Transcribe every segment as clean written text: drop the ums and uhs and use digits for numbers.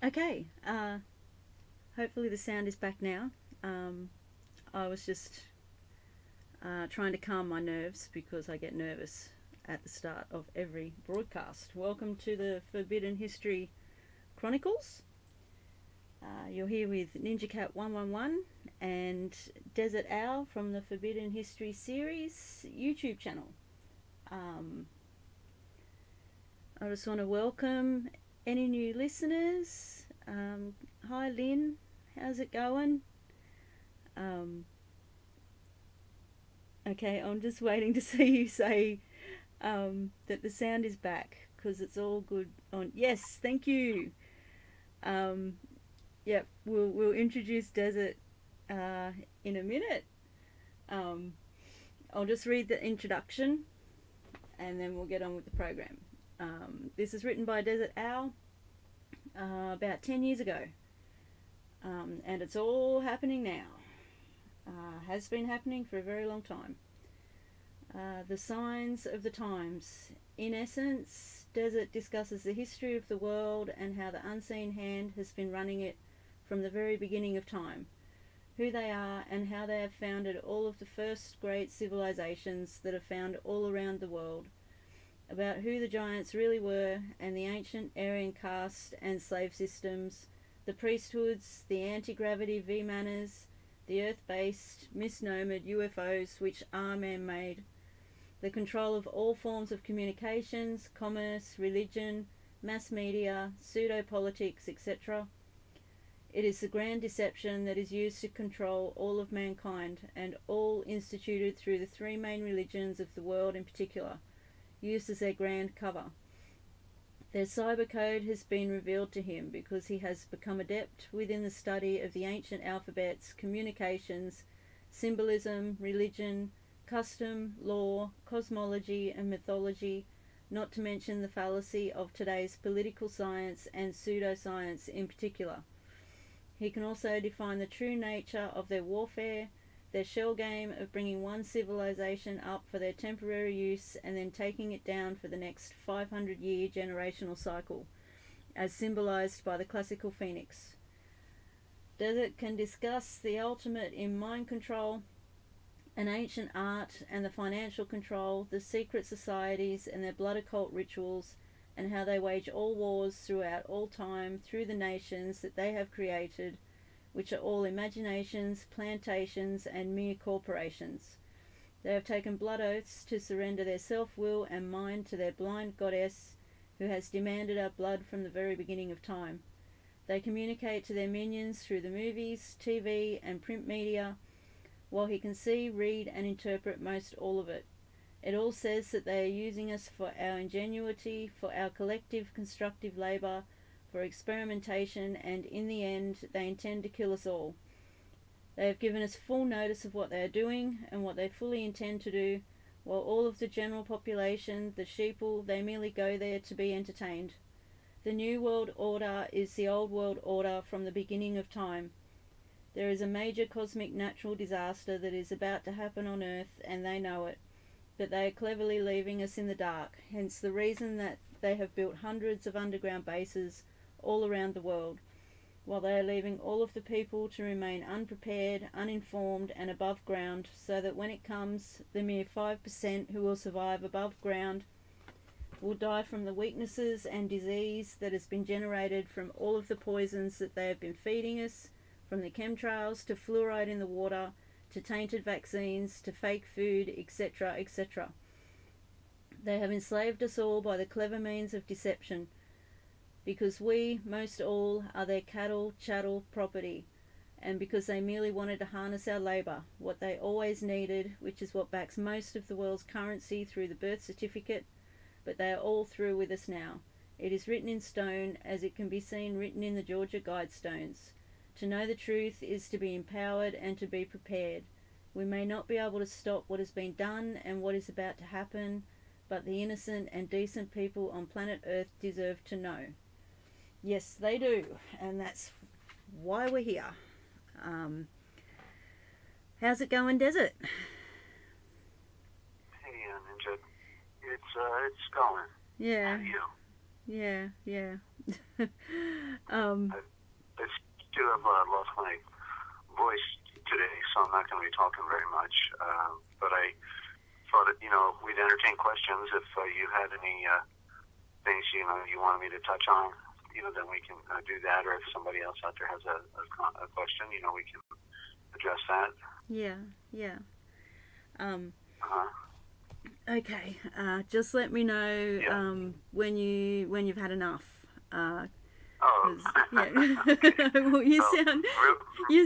Okay, hopefully the sound is back now. I was just trying to calm my nerves because I get nervous at the start of every broadcast. Welcome to the Forbidden History Chronicles. You're here with NinjaCat 111 and Dezert-Owl from the Forbidden History series YouTube channel. I just want to welcome any new listeners. Hi Lynn, how's it going? Okay, I'm just waiting to see you say that the sound is back, because it's all good on. Yes, thank you. Yep, we'll introduce Desert in a minute. I'll just read the introduction and then we'll get on with the program. This is written by Dezert-Owl about 10 years ago, and it's all happening now. Has been happening for a very long time. The signs of the times In essence, Desert discusses the history of the world and how the unseen hand has been running it from the very beginning of time, who they are and how they have founded all of the first great civilizations that are found all around the world, about who the giants really were and the ancient Aryan caste and slave systems, the priesthoods, the anti-gravity V-manners, the earth-based, misnomered UFOs which are man-made, the control of all forms of communications, commerce, religion, mass media, pseudo-politics, etc. It is the grand deception that is used to control all of mankind, and all instituted through the three main religions of the world in particular, used as their grand cover. Their cyber code has been revealed to him because he has become adept within the study of the ancient alphabets, communications, symbolism, religion, custom, law, cosmology and mythology, not to mention the fallacy of today's political science and pseudoscience in particular. He can also define the true nature of their warfare, their shell game of bringing one civilization up for their temporary use and then taking it down for the next 500-year generational cycle, as symbolized by the classical phoenix. Desert can discuss the ultimate in mind control, an ancient art and the financial control, the secret societies and their blood occult rituals, and how they wage all wars throughout all time through the nations that they have created, which are all imaginations, plantations, and mere corporations. They have taken blood oaths to surrender their self-will and mind to their blind goddess, who has demanded our blood from the very beginning of time. They communicate to their minions through the movies, TV, and print media, while he can see, read, and interpret most all of it. It all says that they are using us for our ingenuity, for our collective constructive labour, for experimentation, and in the end they intend to kill us all. They have given us full notice of what they are doing and what they fully intend to do, while all of the general population, the sheeple, they merely go there to be entertained. The New World Order is the Old World Order from the beginning of time. There is a major cosmic natural disaster that is about to happen on Earth, and they know it, but they are cleverly leaving us in the dark, hence the reason that they have built hundreds of underground bases all around the world, while they are leaving all of the people to remain unprepared, uninformed, and above ground, so that when it comes, the mere 5% who will survive above ground will die from the weaknesses and disease that has been generated from all of the poisons that they have been feeding us, from the chemtrails to fluoride in the water, to tainted vaccines, to fake food, etc., etc. They have enslaved us all by the clever means of deception, because we, most all, are their cattle, chattel, property, and because they merely wanted to harness our labour, what they always needed, which is what backs most of the world's currency through the birth certificate, but they are all through with us now. It is written in stone, as it can be seen written in the Georgia Guidestones. To know the truth is to be empowered and to be prepared. We may not be able to stop what has been done and what is about to happen, but the innocent and decent people on planet Earth deserve to know. Yes, they do, and that's why we're here. How's it going, Desert? Hey, Ninja. It's going. Yeah. How are you? Yeah. I do have lost my voice today, so I'm not going to be talking very much. But I thought that, we'd entertain questions. If you had any things, you wanted me to touch on, then we can do that. Or if somebody else out there has a question, we can address that. Yeah. Okay. Just let me know when you've had enough. Yeah. Well, you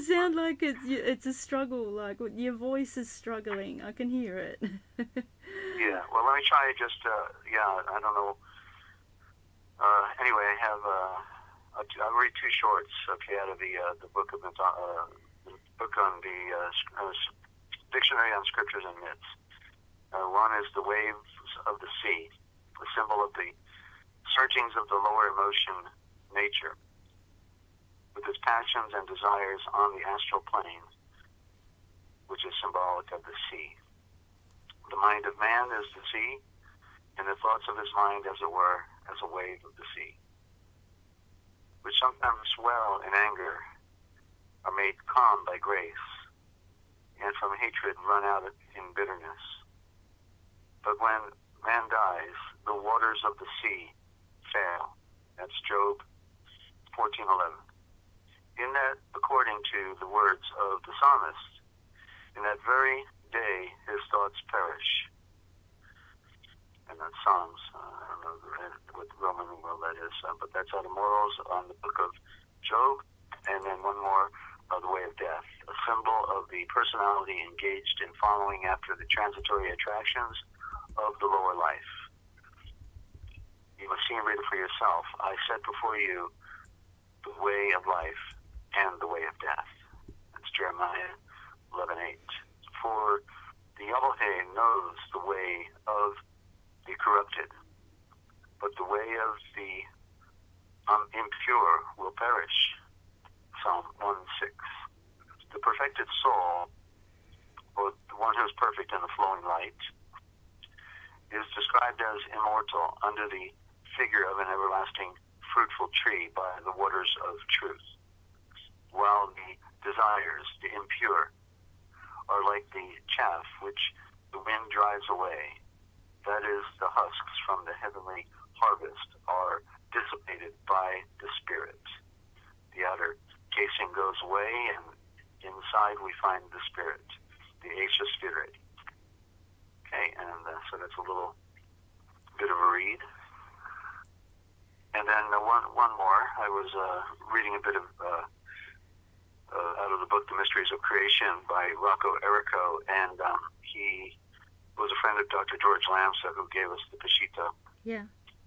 sound like it's a struggle. Like your voice is struggling. I can hear it. Yeah. Well, let me try just. I don't know. Anyway, I have. I'll read two shorts. Okay, out of the book of the book on the Dictionary on Scriptures and Myths. One is the waves of the sea, a symbol of the surgings of the lower emotion nature, with its passions and desires on the astral plane, which is symbolic of the sea. The mind of man is the sea, in the thoughts of his mind, as it were, as a wave of the sea, which sometimes swell in anger, are made calm by grace, and from hatred run out in bitterness. But when man dies, the waters of the sea fail. That's Job 14:11. In that, according to the words of the psalmist, in that very day his thoughts perish. And that's Psalms. I don't know what Roman numeral that is, but that's out of Morals on the book of Job. And then one more, the way of death, a symbol of the personality engaged in following after the transitory attractions of the lower life. You must see and read it for yourself. I set before you the way of life and the way of death. That's Jeremiah 11:8. For the Elohim knows the way of the corrupted, but the way of the impure will perish. Psalm 1:6. The perfected soul, or the one who is perfect in the flowing light, is described as immortal under the figure of an everlasting fruitful tree by the waters of truth, while the desires, the impure, are like the chaff which the wind drives away. That is, the husks from the heavenly harvest are dissipated by the Spirit. The outer casing goes away, and inside we find the Spirit, the Asha Spirit. Okay, and so that's a little bit of a read. And then one more. I was reading a bit of out of the book The Mysteries of Creation by Rocco Errico, and he was a friend of Dr. George Lamsa, who gave us the Peshitta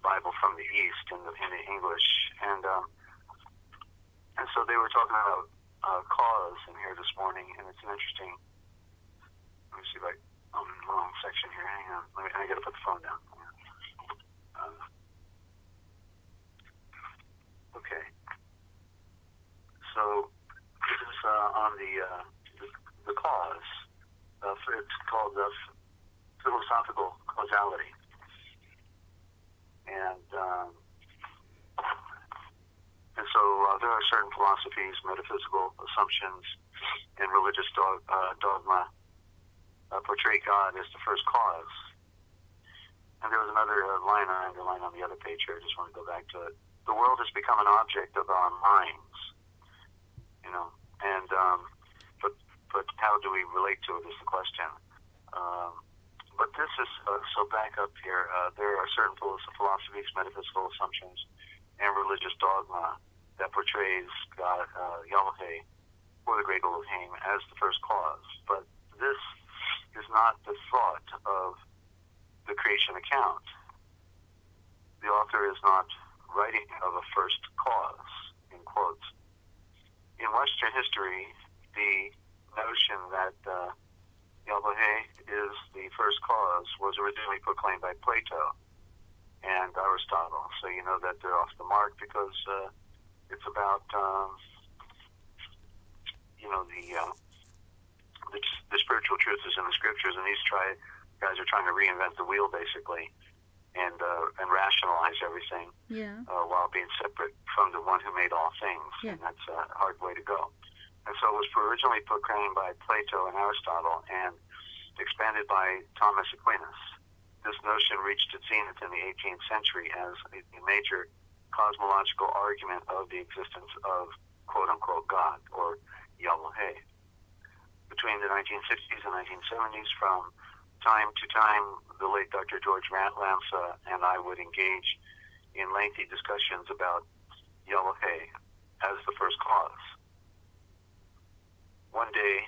Bible from the East in the English, and so they were talking about cause in here this morning, and it's an interesting. Let me see if I'm in the wrong section here. Hang on, I got to put the phone down. Okay, so this is on the cause. It's called philosophical causality, and so there are certain philosophies, metaphysical assumptions, and religious dogma portray God as the first cause. And there was another line I underlined on the other page here. I just want to go back to it. The world has become an object of our minds, and but how do we relate to it is the question. But this is, so back up here, there are certain philosophies, metaphysical assumptions, and religious dogma that portrays God, Yahweh, or the great Elohim, as the first cause. But this is not the thought of the creation account. The author is not writing of a first cause, in quotes. In Western history, the notion that Yahweh is the first cause was originally proclaimed by Plato and Aristotle. So you know that they're off the mark because it's about the spiritual truth is in the scriptures, and these guys are trying to reinvent the wheel basically, and rationalize everything while being separate from the one who made all things, and that's a hard way to go. And so it was originally proclaimed by Plato and Aristotle and expanded by Thomas Aquinas. This notion reached its zenith in the 18th century as a major cosmological argument of the existence of quote-unquote God, or Yahweh. Between the 1960s and 1970s, from time to time, the late Dr. George Lamsa and I would engage in lengthy discussions about Yahweh as the first cause. One day,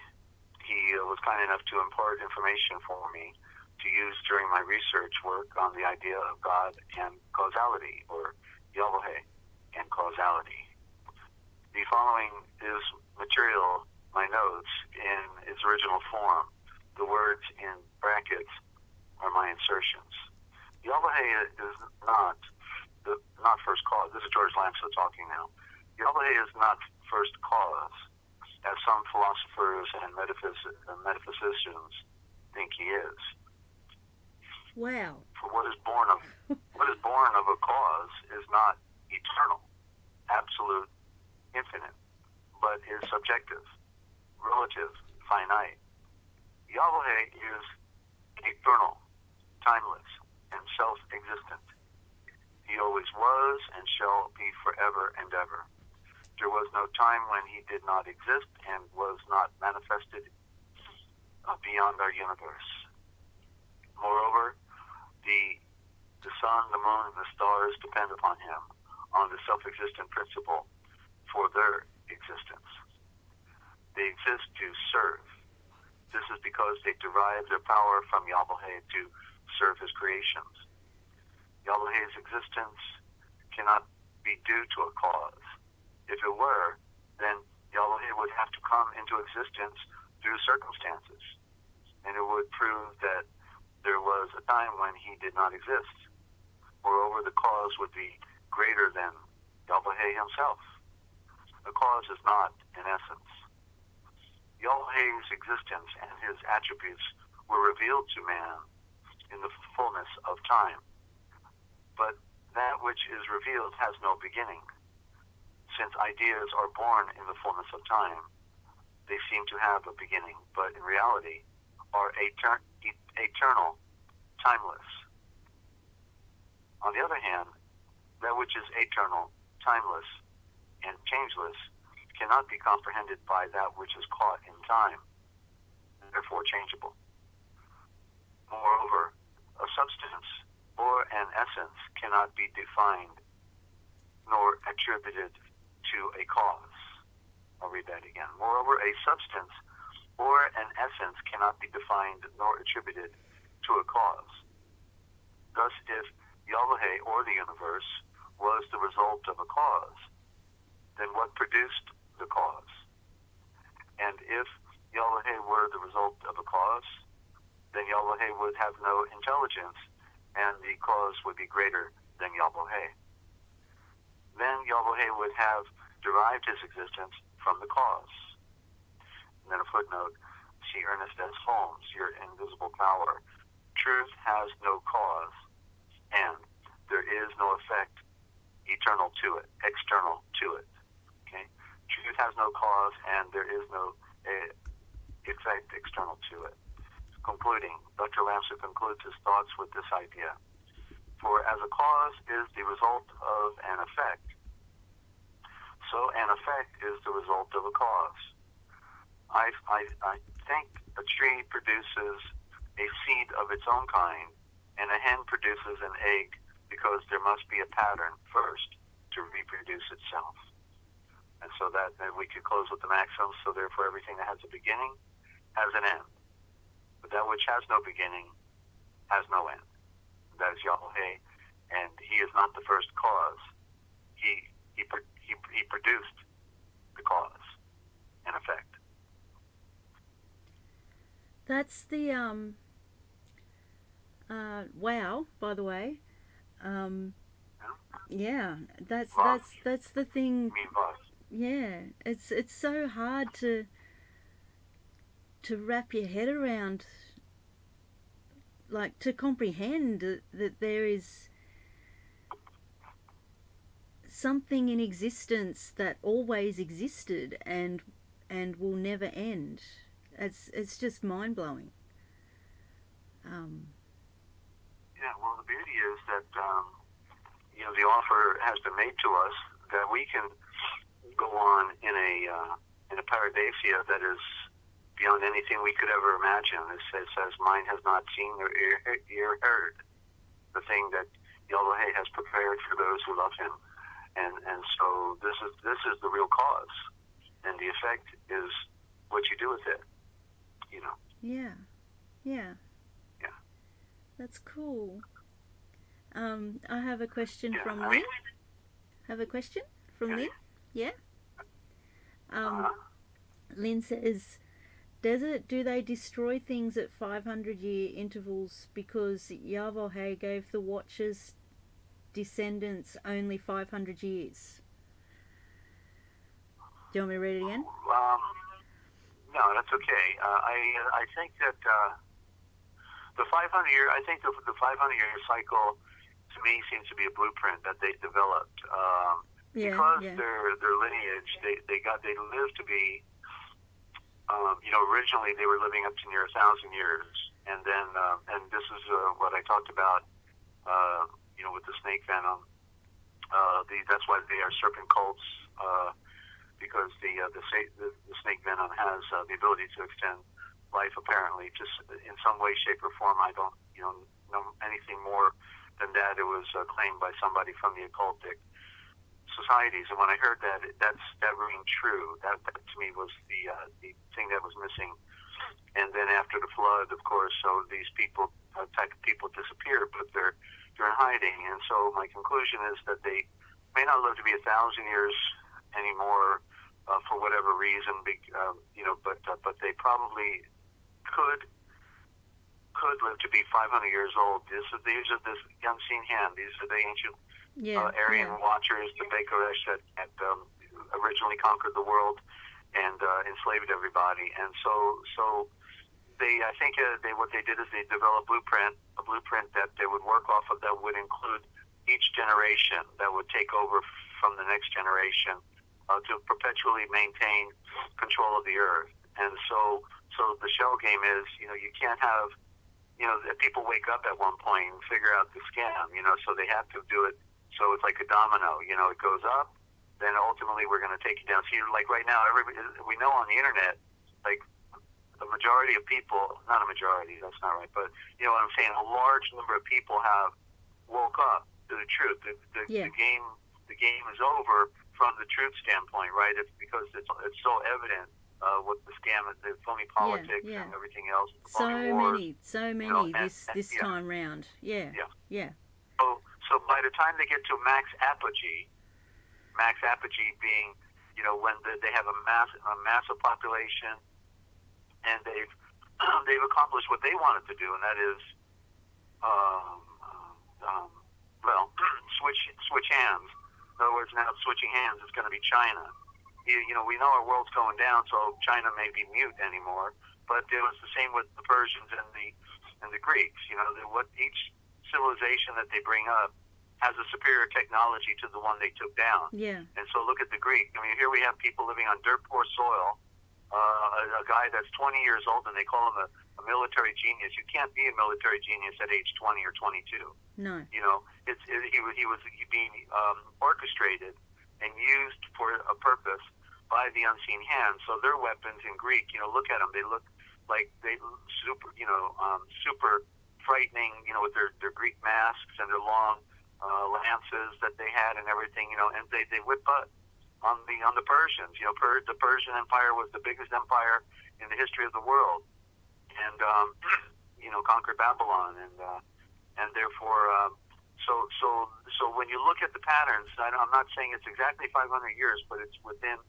he was kind enough to impart information for me to use during my research work on the idea of God and causality, or Yahweh and causality. The following is material, my notes, in its original form. The words in brackets are my insertions. Yahweh is not first cause. This is George Lamsa talking now. Yahweh is not first cause, as some philosophers and metaphysicians think he is. Wow. For what is born of a cause is not eternal, absolute, infinite, but is subjective, relative, finite. Yahweh is eternal, timeless, and self-existent. He always was and shall be forever and ever. There was no time when he did not exist and was not manifested beyond our universe. Moreover, the sun, the moon, and the stars depend upon him, on the self-existent principle, for their existence. They exist to serve. This is because they derive their power from Yahweh to serve his creations. Yahweh's existence cannot be due to a cause. If it were, then Yahweh would have to come into existence through circumstances, and it would prove that there was a time when he did not exist. Moreover, the cause would be greater than Yahweh himself. The cause is not an essence. Yahweh's existence and his attributes were revealed to man in the fullness of time. But that which is revealed has no beginning. Since ideas are born in the fullness of time, they seem to have a beginning, but in reality are eternal, timeless. On the other hand, that which is eternal, timeless, and changeless cannot be comprehended by that which is caught in time, and therefore changeable. Moreover, a substance or an essence cannot be defined nor attributed to a cause. I'll read that again. Moreover, a substance or an essence cannot be defined nor attributed to a cause. Thus, if Yahweh or the universe was the result of a cause, then what produced the cause? And if Yahweh were the result of a cause, then Yahweh would have no intelligence, and the cause would be greater than Yahweh. Then Yahweh would have derived his existence from the cause. And then a footnote, see Ernest S. Holmes, Your Invisible Power. Truth has no cause, and there is no effect external to it. Okay? Truth has no cause, and there is no effect external to it. Concluding, Dr. Lamser concludes his thoughts with this idea. For as a cause is the result of an effect, so an effect is the result of a cause. I think a tree produces a seed of its own kind, and a hen produces an egg because there must be a pattern first to reproduce itself. And so that we could close with the maxim, so therefore everything that has a beginning has an end. But that which has no beginning has no end. That is Yahweh, and he is not the first cause. He produced the cause and effect. That's the wow, by the way. Yeah, that's the thing. Yeah, it's so hard to wrap your head around, like to comprehend that there is something in existence that always existed and will never end. It's just mind blowing. Yeah, well, the beauty is that the offer has been made to us that we can go on in a paradiseia that is beyond anything we could ever imagine. It says, "Mind has not seen or ear heard the thing that Yahweh has prepared for those who love Him." And so this is the real cause, and the effect is what you do with it. Yeah. That's cool. I have a question from Lynn. Have a question from Lynn? Yeah. Lynn says, do they destroy things at 500-year intervals because Yahweh gave the Watchers' descendants only 500 years? Do you want me to read it again? No, that's okay. I think that the 500-year, I think the 500-year cycle to me seems to be a blueprint that they developed because their lineage, they lived to be, originally they were living up to near 1,000 years, and then and this is what I talked about, with the snake venom. That's why they are serpent cults, because the snake venom has the ability to extend life, apparently, just in some way, shape, or form. I don't, know anything more than that. It was claimed by somebody from the occultic societies, and when I heard that, that rang true. That to me was the thing that was missing. And then after the flood, of course, so these type of people disappeared, but they're in hiding. And so my conclusion is that they may not live to be 1,000 years anymore for whatever reason, but they probably could live to be 500 years old. These are the unseen hand. These are the ancient Aryan watchers, the Bekoresh that originally conquered the world and enslaved everybody. And so I think what they did is they developed a blueprint that they would work off of that would include each generation that would take over from the next generation to perpetually maintain control of the earth. And so the shell game is, you can't have, people wake up at one point and figure out the scam, so they have to do it. So it's like a domino, it goes up, then ultimately we're going to take it down. So like right now, we know on the internet, like the majority of people, not a majority, that's not right, but you know what I'm saying, a large number of people have woke up to the truth. The game is over from the truth standpoint, right? It's because it's so evident what the scam is, the phony politics and everything else. So many this time round. Yeah. So by the time they get to max apogee being, when they have a massive population, and they've accomplished what they wanted to do, and that is, switch hands. In other words, now switching hands is going to be China. We know our world's going down, so China may be mute anymore. But it was the same with the Persians and the Greeks. What each civilization that they bring up has a superior technology to the one they took down. Yeah. And so look at the Greek. I mean, here we have people living on dirt poor soil. A guy that's 20 years old, and they call him a military genius. You can't be a military genius at age 20 or 22. No. He was being orchestrated and used for a purpose by the unseen hand. So their weapons in Greek, look at them. They look like super frightening, with their Greek masks and their long lances that they had and everything, and they whip butt on the Persians. The Persian Empire was the biggest empire in the history of the world, and conquered Babylon, and therefore, so when you look at the patterns, I'm not saying it's exactly 500 years, but it's within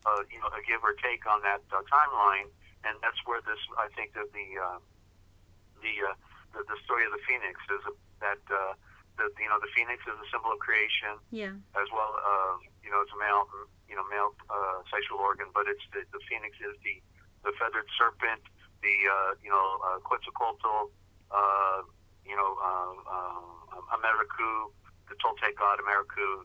a give or take on that timeline, and that's where this, I think, that the story of the phoenix is that the phoenix is a symbol of creation, as well. It's a male sexual organ, but it's the phoenix is the feathered serpent, the Quetzalcoatl, Americu, the Toltec god Americu,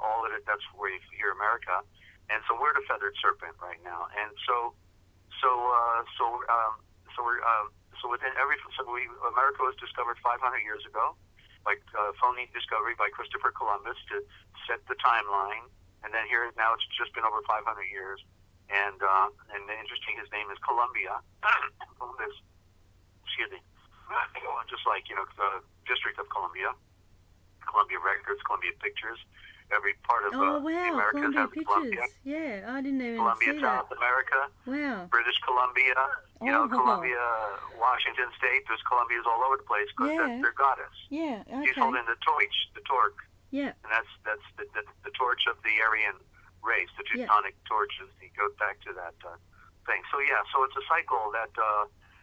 all of it. That's where you hear America, and so we're the feathered serpent right now, and so America was discovered 500 years ago, like phony discovery by Christopher Columbus to set the timeline, and then now it's just been over 500 years, and interesting, his name is Columbia, Columbus, excuse me, just like the District of Columbia, Columbia Records, Columbia Pictures. Every part of the Americas Columbia has Pictures. Columbia. Yeah, I didn't even Columbia, see South that. America. Wow. British Columbia. Columbia, Washington State. There's Columbias all over the place because that's their goddess. Yeah. Okay. She's holding the torch. Yeah. And that's the torch of the Aryan race. The Teutonic torches. It goes back to that thing. So so it's a cycle that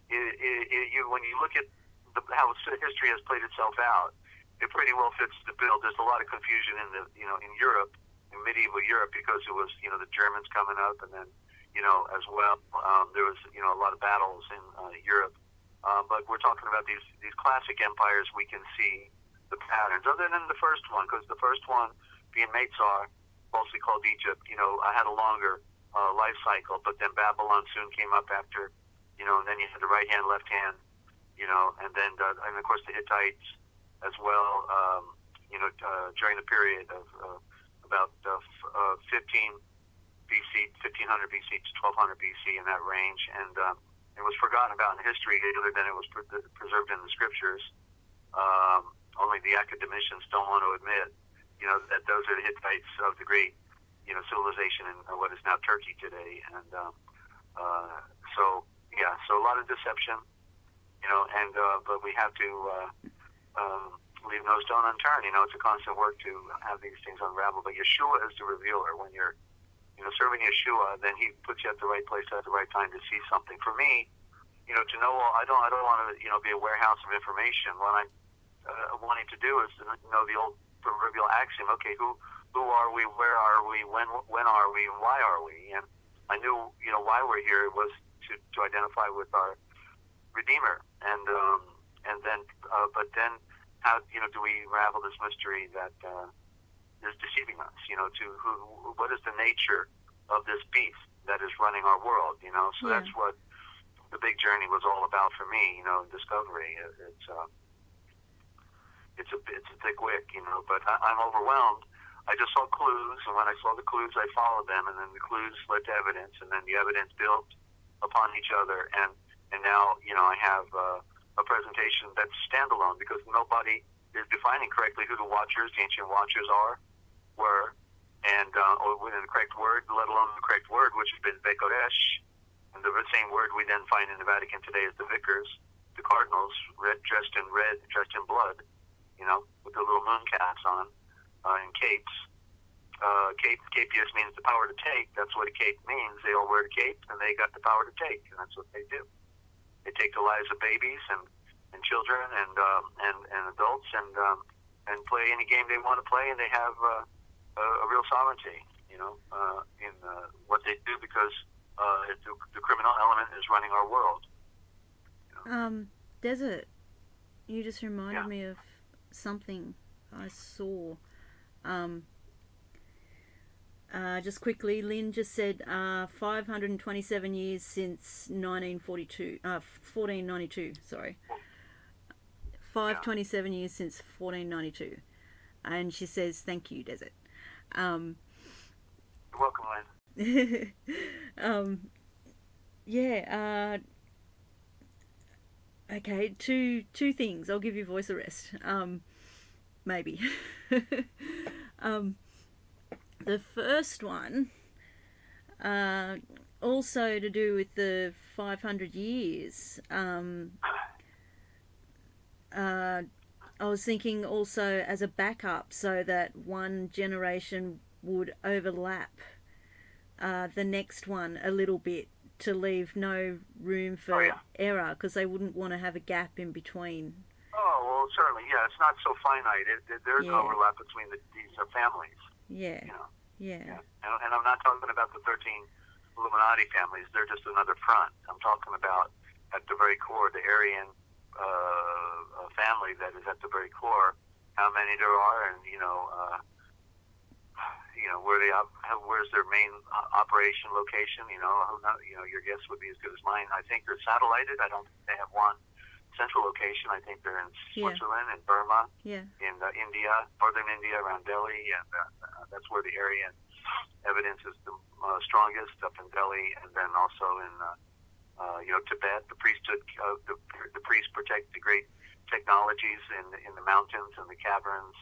when you look at how history has played itself out, it pretty well fits the bill. There's a lot of confusion in in Europe, in medieval Europe, because it was the Germans coming up, and then as well there was a lot of battles in Europe But we're talking about these classic empires. We can see the patterns, other than the first one, because the first one, being Meitzar, falsely called Egypt, I had a longer life cycle, but then Babylon soon came up after, and then you had the right hand, left hand, and then, and of course the Hittites as well, during the period of about 15 BC, 1500 BC to 1200 BC, in that range, and it was forgotten about in history, other than it was preserved in the scriptures. Only the academicians don't want to admit, that those are the Hittites of the great, civilization in what is now Turkey today. And so a lot of deception, but we have to leave no stone unturned. It's a constant work to have these things unravel. But Yeshua is the revealer. When you're, serving Yeshua, then he puts you at the right place at the right time to see something. For me, to know, I don't want to, be a warehouse of information. What I'm wanting to do is to know the old proverbial axiom. Okay, who are we? Where are we? When are we? And why are we? And I knew, why we're here was to identify with our Redeemer. And then, but then, how do we unravel this mystery that is deceiving us? What is the nature of this beast that is running our world? So that's what the big journey was all about for me. Discovery. It's a thick wick, but I'm overwhelmed. I just saw clues, and when I saw the clues, I followed them, and then the clues led to evidence, and then the evidence built upon each other, and now, I have a presentation that's standalone, because nobody is defining correctly who the ancient watchers were, and or within the correct word, let alone the correct word, which has been Bekodesh, and the same word we then find in the Vatican today is the vicars, the cardinals, dressed in blood, with the little moon caps on, and capes. Capius means the power to take. That's what a cape means. They all wear a cape, and they got the power to take, and that's what they do. They take the lives of babies and children and adults and play any game they want to play, and they have a real sovereignty, in what they do, because the criminal element is running our world. Desert, you just reminded me of something I saw. Just quickly, Lynn just said 527 years since 1492, sorry. 527 years since 1492. And she says, thank you, Desert. You're welcome, Lynn. Okay, two things. I'll give you voice arrest. Maybe. The first one, also to do with the 500 years. I was thinking also as a backup, so that one generation would overlap the next one a little bit, to leave no room for error, because they wouldn't want to have a gap in between. Oh, well, certainly, yeah. It's not so finite. There's overlap between these families. Yeah. And I'm not talking about the 13 Illuminati families. They're just another front. I'm talking about, at the very core, the Aryan family that is at the very core. How many there are, and where's their main operation location? Your guess would be as good as mine. I think they're satellited. I don't think they have one central location. I think they're in Switzerland and Burma, in India, northern India, around Delhi, and that's where the Aryan evidence is the strongest, up in Delhi, and then also in Tibet. The priesthood, the priests protect the great technologies in the mountains and the caverns.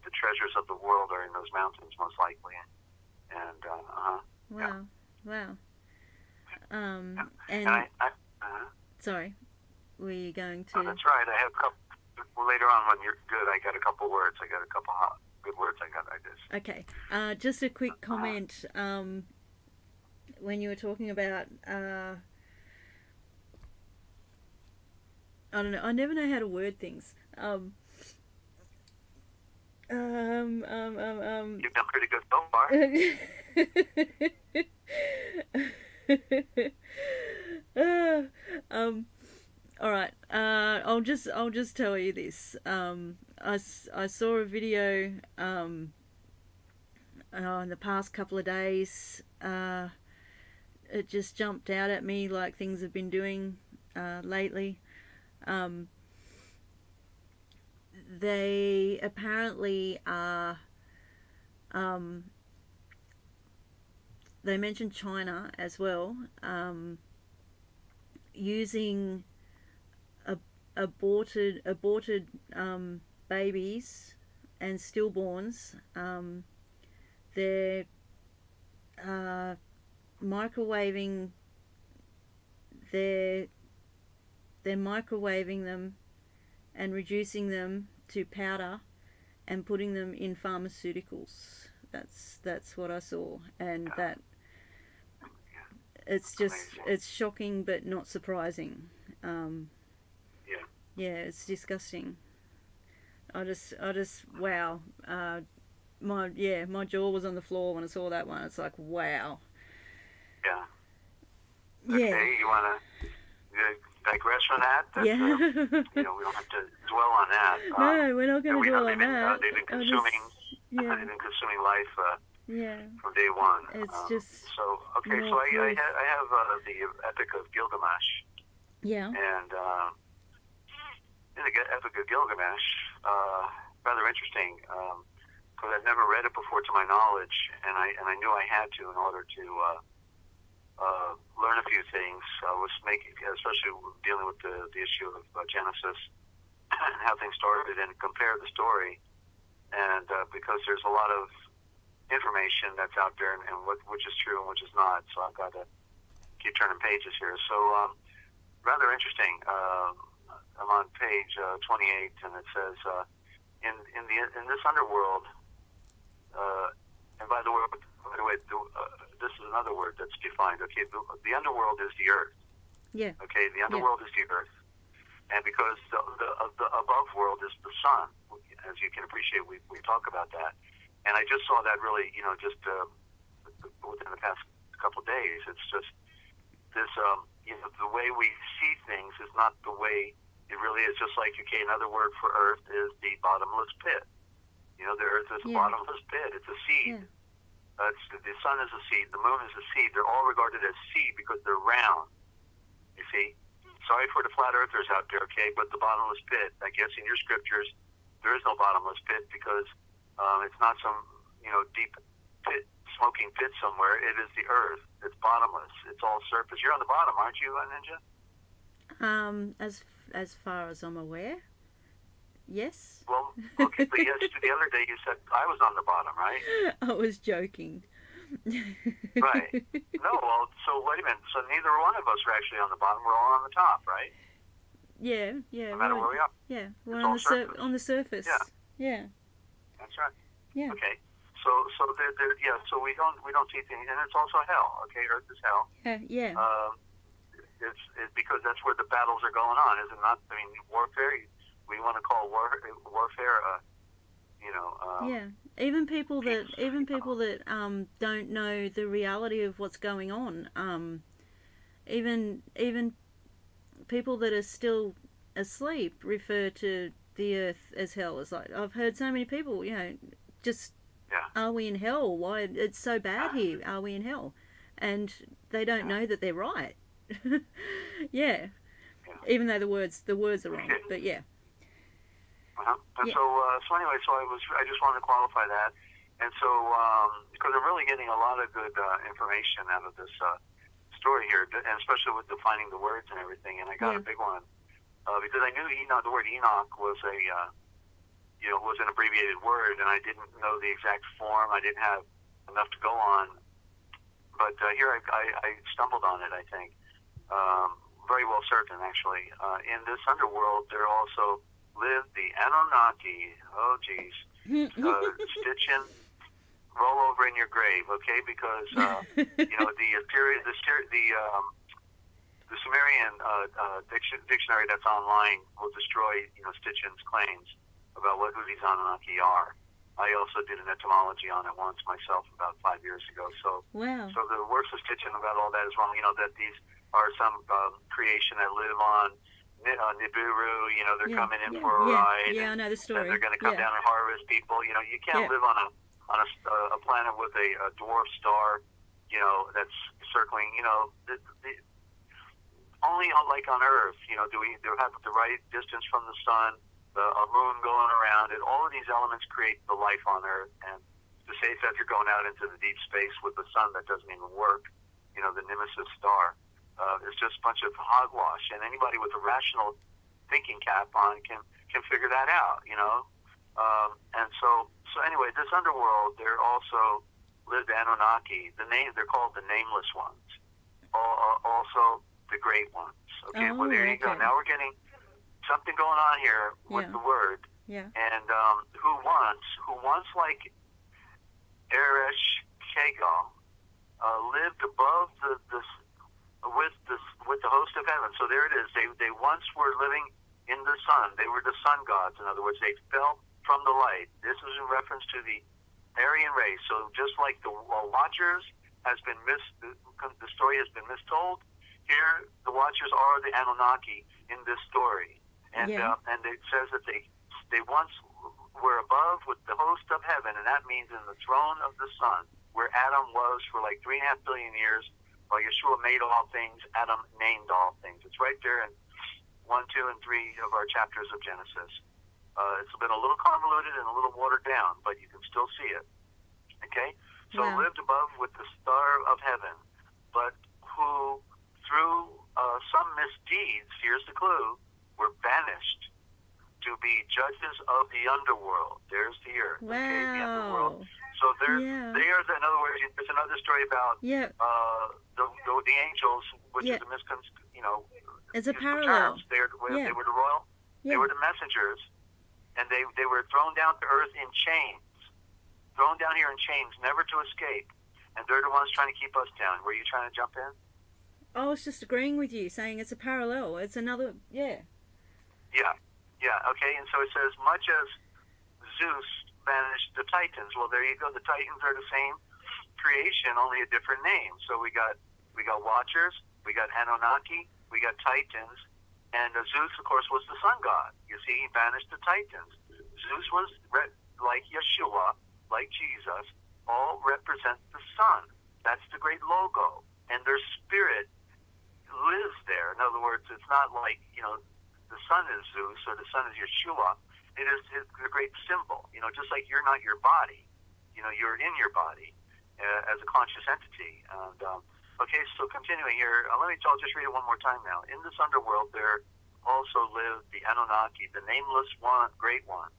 The treasures of the world are in those mountains, most likely. And Wow. Sorry, were you going to? Oh, that's right. I have a couple. Well, later on, when you're good, I got a couple words. I got a couple good words. I got like this. Okay. Just a quick comment. When you were talking about, I don't know. I never know how to word things. You've done pretty good so far. All right. I'll just tell you this. I saw a video in the past couple of days. It just jumped out at me like things have been doing lately. They apparently are. They mentioned China as well, using aborted babies and stillborns. They're microwaving. They're microwaving them and reducing them to powder and putting them in pharmaceuticals. That's what I saw, and that it's just it's shocking but not surprising. Yeah, it's disgusting. I just wow. My jaw was on the floor when I saw that one. It's like, wow. Yeah. Yeah. Okay, you want to digress from that? Yeah. We don't have to dwell on that. No, we're not going to dwell on that. They've been consuming. They've been consuming life. From day one. It's just. So okay, so I have the Epic of Gilgamesh. Yeah. And in the Epic of Gilgamesh, rather interesting, because I've never read it before to my knowledge, and I knew I had to in order to learn a few things. I was especially dealing with the issue of Genesis and how things started, and compare the story, and because there's a lot of information that's out there, and which is true and which is not, so I've got to keep turning pages here. So rather interesting. I'm on page 28, and it says in this underworld. And by the way, this is another word that's defined. Okay, the underworld is the earth. Yeah. Okay, the underworld is the earth, and because the above world is the sun, as you can appreciate, we talk about that. And I just saw that really, just within the past couple of days. It's just this, the way we see things is not the way it really is. Just like, okay, another word for Earth is the bottomless pit. The Earth is a bottomless pit. It's a seed. Yeah. The sun is a seed. The moon is a seed. They're all regarded as seed because they're round. You see? Sorry for the flat earthers out there, okay? But the bottomless pit, I guess in your scriptures, there is no bottomless pit because it's not some, deep pit, smoking pit somewhere. It is the earth. It's bottomless. It's all surface. You're on the bottom, aren't you, Ninja? As far as I'm aware, yes. Well, okay, but yes, the other day you said I was on the bottom, right? I was joking. Right. No, well, so wait a minute. So neither one of us are actually on the bottom. We're all on the top, right? Yeah. No matter where we are. Yeah, we're on the surface. Yeah. That's right. Yeah. Okay. So so we don't see things, and it's also hell. Okay, Earth is hell. Yeah. It's because that's where the battles are going on, is it not? I mean, warfare. We want to call warfare. Yeah. Even people that don't know the reality of what's going on. Even people that are still asleep refer to the earth as hell. It's like, I've heard so many people, are we in hell? Why, it's so bad here. Are we in hell? And they don't know that they're right. Yeah. Even though the words are wrong. But yeah. And so anyway, I just wanted to qualify that. And so, because I'm really getting a lot of good information out of this story here, and especially with defining the words and everything. And I got a big one because I knew the word Enoch was was an abbreviated word, and I didn't know the exact form. I didn't have enough to go on, but here I stumbled on it. I think very well certain, actually. In this underworld, there also live the Anunnaki. Oh, geez, stitching. Roll over in your grave, okay? Because the Sumerian dictionary that's online will destroy Stitchin's claims about who these Anunnaki are. I also did an etymology on it once myself about 5 years ago. So, wow. So the works of Stitchin about all that is wrong. That these are some creation that live on Nibiru. You know, they're coming in for a ride. Yeah, I know the story. And they're going to come down and harvest people. You know, you can't live on a planet with a dwarf star, you know, that's circling. You know, only like on Earth, you know, do we have the right distance from the sun, a moon going around it. All of these elements create the life on Earth. And to say that you're going out into the deep space with the sun that doesn't even work, you know, the nemesis star, is just a bunch of hogwash. And anybody with a rational thinking cap on can figure that out, you know. And so anyway, this underworld, there also live the Anunnaki. They're called the nameless ones. Also the great ones. Okay, well there you go. Now we're getting something going on here with the word. Yeah. And who once like Eresh Kagal lived above with the host of heaven. So there it is. They once were living in the sun. They were the sun gods. In other words, they fell from the light. This is in reference to the Aryan race. So just like the Watchers has been the story has been mistold. Here, the Watchers are the Anunnaki in this story, and it says that they once were above with the host of heaven, and that means in the throne of the sun, where Adam was for like 3.5 billion years. While Yeshua made all things, Adam named all things. It's right there in 1, 2, and 3 of our chapters of Genesis. It's been a little convoluted and a little watered down, but you can still see it. Okay? So lived above with the star of heaven, but who through some misdeeds, here's the clue, were banished to be judges of the underworld. There's the earth. Wow. Okay, the underworld. So they are, in other words, there's another story about the angels, which is a you know, it's a parallel. They were the royal, they were the messengers, and they were thrown down to earth in chains, thrown down here in chains, never to escape, and they're the ones trying to keep us down. Were you trying to jump in? I was just agreeing with you, saying it's a parallel. It's another, Yeah, okay, and so it says, much as Zeus banished the Titans. Well, there you go. The Titans are the same creation, only a different name. So we got Watchers, we got Anunnaki, we got Titans, and Zeus, of course, was the sun god. You see, he banished the Titans. Zeus was like Yeshua, like Jesus, all represent the sun. That's the great logo, and their spirit lives there. In other words, it's not like, you know, the sun is Zeus or the sun is Yeshua. It is a great symbol. You know, just like you're not your body. You know, you're in your body as a conscious entity. And okay, so continuing here, I'll just read it one more time now. In this underworld, there also live the Anunnaki, the nameless great ones.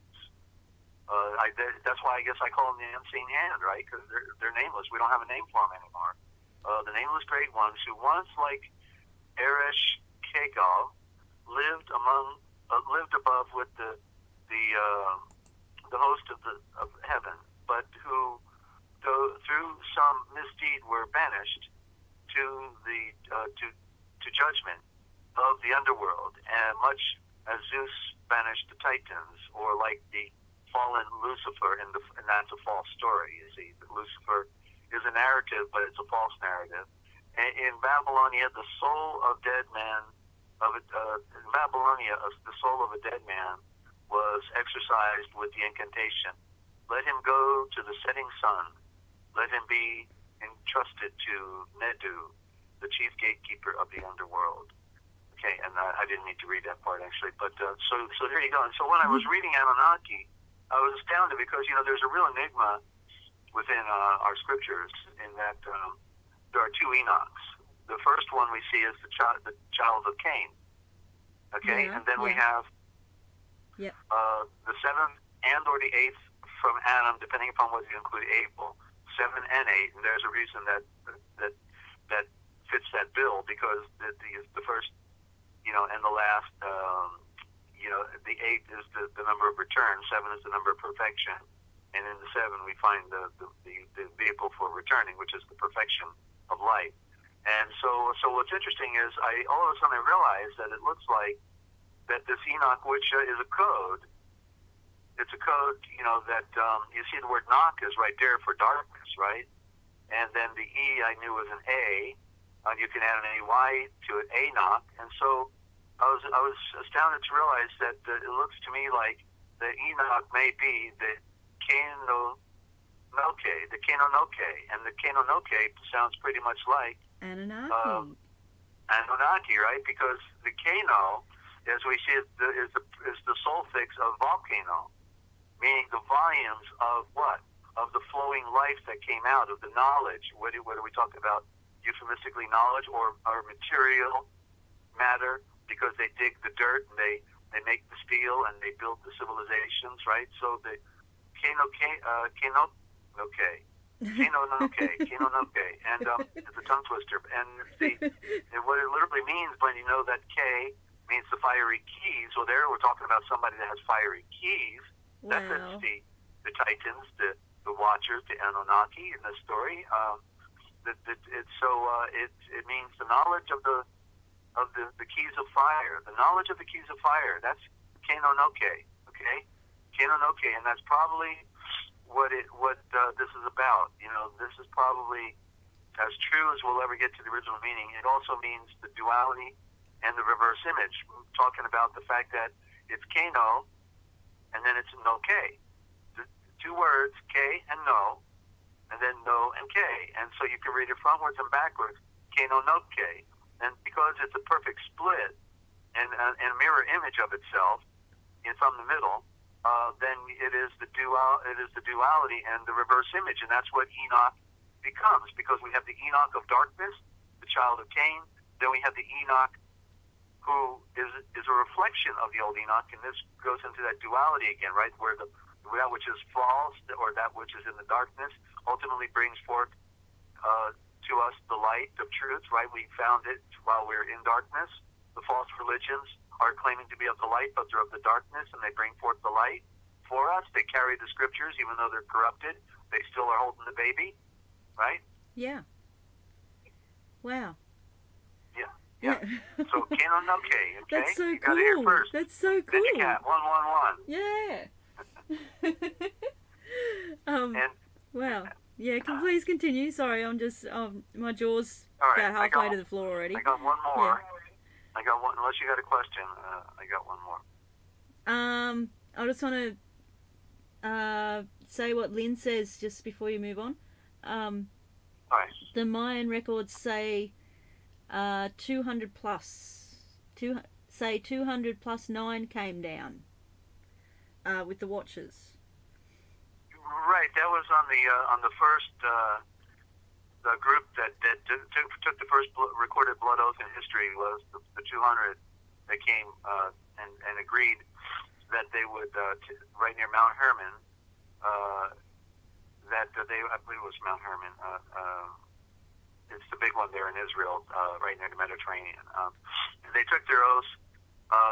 That's why I guess I call them the unseen hand, right? Because they're nameless. We don't have a name for them anymore. The nameless great ones who once, like Eresh Kagal, lived above with the host of heaven, but who, through some misdeed, were banished to judgment of the underworld, and much as Zeus banished the Titans, or like the fallen Lucifer, and that's a false story. You see, Lucifer is a narrative, but it's a false narrative. And in Babylonia, the soul of dead man in Babylonia, the soul of a dead man was exercised with the incantation, let him go to the setting sun, let him be entrusted to Nedu, the chief gatekeeper of the underworld. Okay, and I didn't need to read that part actually, but so there you go. And so when I was reading Anunnaki, I was astounded because, you know, there's a real enigma within our scriptures in that there are two Enochs. The first one we see is the child of Cain. Okay, and then we have the seventh and or the eighth from Adam, depending upon whether you include Abel. 7 and 8, and there's a reason that fits that bill, because the first, you know, and the last, you know, the 8 is the number of return, 7 is the number of perfection, and in the 7 we find the vehicle for returning, which is the perfection of light. And so what's interesting is all of a sudden I realized that it looks like that this Enoch, which is a code. It's a code, you know, that you see the word knock is right there for darkness, right? And then the E I knew was an A, You can add an AY to it, Enoch. And so I was astounded to realize that it looks to me like the Enoch may be the Kanonoke, and the Kanonoke sounds pretty much like Anunnaki. Anunnaki, right? Because the Kano, as we see it, is the suffix of volcano, meaning the volumes of what? Of the flowing life that came out of the knowledge. What are we talking about? Euphemistically, knowledge or material matter, because they dig the dirt and they make the steel and they build the civilizations, right? So the Kanonoke, and it's a tongue twister. And what it literally means, when you know that K means the fiery keys. Well, there we're talking about somebody that has fiery keys. Wow. That's the Titans, the Watchers, the Anunnaki in the story. It means the knowledge of the keys of fire. The knowledge of the keys of fire. That's Kanonoke. Okay, Kanonoke, and that's probably what this is about. You know, this is probably as true as we'll ever get to the original meaning. It also means the duality and the reverse image. We're talking about the fact that it's Kano, and then it's no K. The two words, K and no, and then no and K. And so you can read it frontwards and backwards, Kanonoke. And because it's a perfect split and a mirror image of itself from the middle, then it is the duality and the reverse image, and that's what Enoch becomes. Because we have the Enoch of darkness, the child of Cain, then we have the Enoch who is a reflection of the old Enoch, and this goes into that duality again, right, where that which is false or that which is in the darkness ultimately brings forth to us the light of truth, right? We found it while we were in darkness. The false religions are claiming to be of the light, but they're of the darkness, and they bring forth the light for us. They carry the scriptures, even though they're corrupted. They still are holding the baby, right? Yeah. Wow. Yeah. So Kanonoke, okay? That's so you cool. Got it here first. That's so cool. NinjaCat 111. Yeah. And wow. Yeah, please continue. Sorry, I'm just my jaw's right, about halfway to the floor already. I got one more. Yeah. I got one. Unless you got a question, I got one more. I just want to say what Lynn says just before you move on. All right. The Mayan records say 200 plus 200 plus 9 came down with the Watchers. Right, that was on the first the group that took the first recorded blood oath in history. Was the 200 that came and agreed that they would right near Mount Hermon, I believe it was Mount Hermon. It's the big one there in Israel, right near the Mediterranean. They took their oaths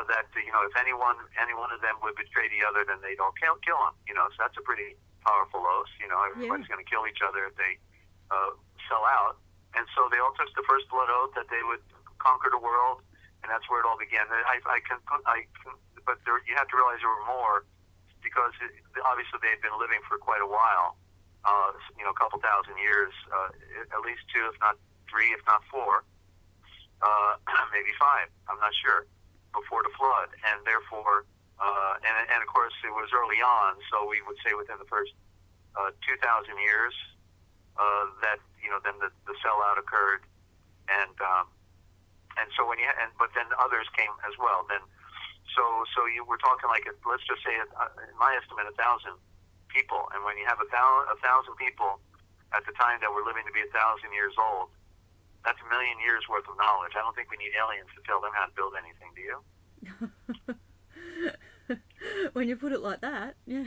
that if any one of them would betray the other, then they'd all kill them. So that's a pretty powerful oath. Everybody's going to kill each other if they sell out. And so they all took the first blood oath that they would conquer the world, and that's where it all began. But you have to realize there were more, because obviously they had been living for quite a while, a couple thousand years, at least 2, if not 3, if not 4, maybe 5. I'm not sure, before the flood, and therefore. And of course, it was early on, so we would say within the first 2,000 years that then the sellout occurred, and so but then others came as well. Then so you were talking like, let's just say, in my estimate, 1,000 people, and when you have 1,000 people at the time that we're living to be 1,000 years old, that's 1 million years worth of knowledge. I don't think we need aliens to tell them how to build anything. Do you? When you put it like that, yeah.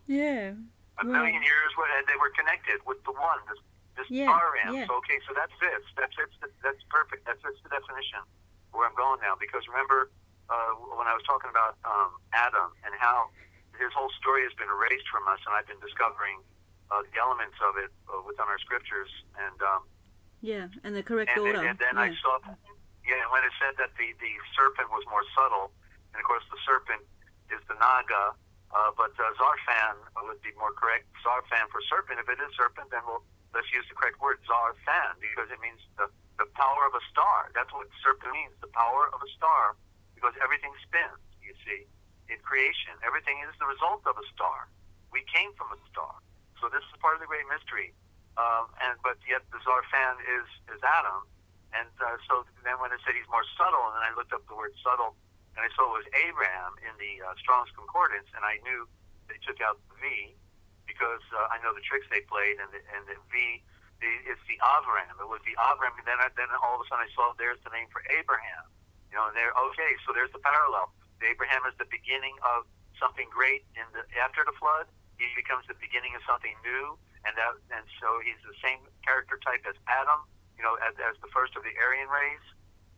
Yeah. 1 million years, they were connected with the one, this star ram. Yeah. So, okay, so that's perfect. That fits the definition where I'm going now. Because remember, when I was talking about Adam and how his whole story has been erased from us, and I've been discovering the elements of it within our scriptures, and and the correct order. And then I saw, when it said that the serpent was more subtle, and of course the serpent is the Naga, but Zarfan would be more correct. Zarfan for serpent. If it is serpent, then we'll let's use the correct word, Zar-Fan, because it means the power of a star. That's what serpent means, the power of a star, because everything spins, you see. In creation, everything is the result of a star. We came from a star. So this is part of the great mystery. But yet the Zar-Fan is Adam. And so then when it said he's more subtle, and then I looked up the word subtle, and I saw it was Abraham in the Strong's Concordance, and I knew they took out the V, because I know the tricks they played, and the V, it's the Avram. It was the Avram, and then all of a sudden I saw there's the name for Abraham. You know, and there, okay, so there's the parallel. Abraham is the beginning of something great after the flood. He becomes the beginning of something new, and so he's the same character type as Adam, you know, as the first of the Aryan race.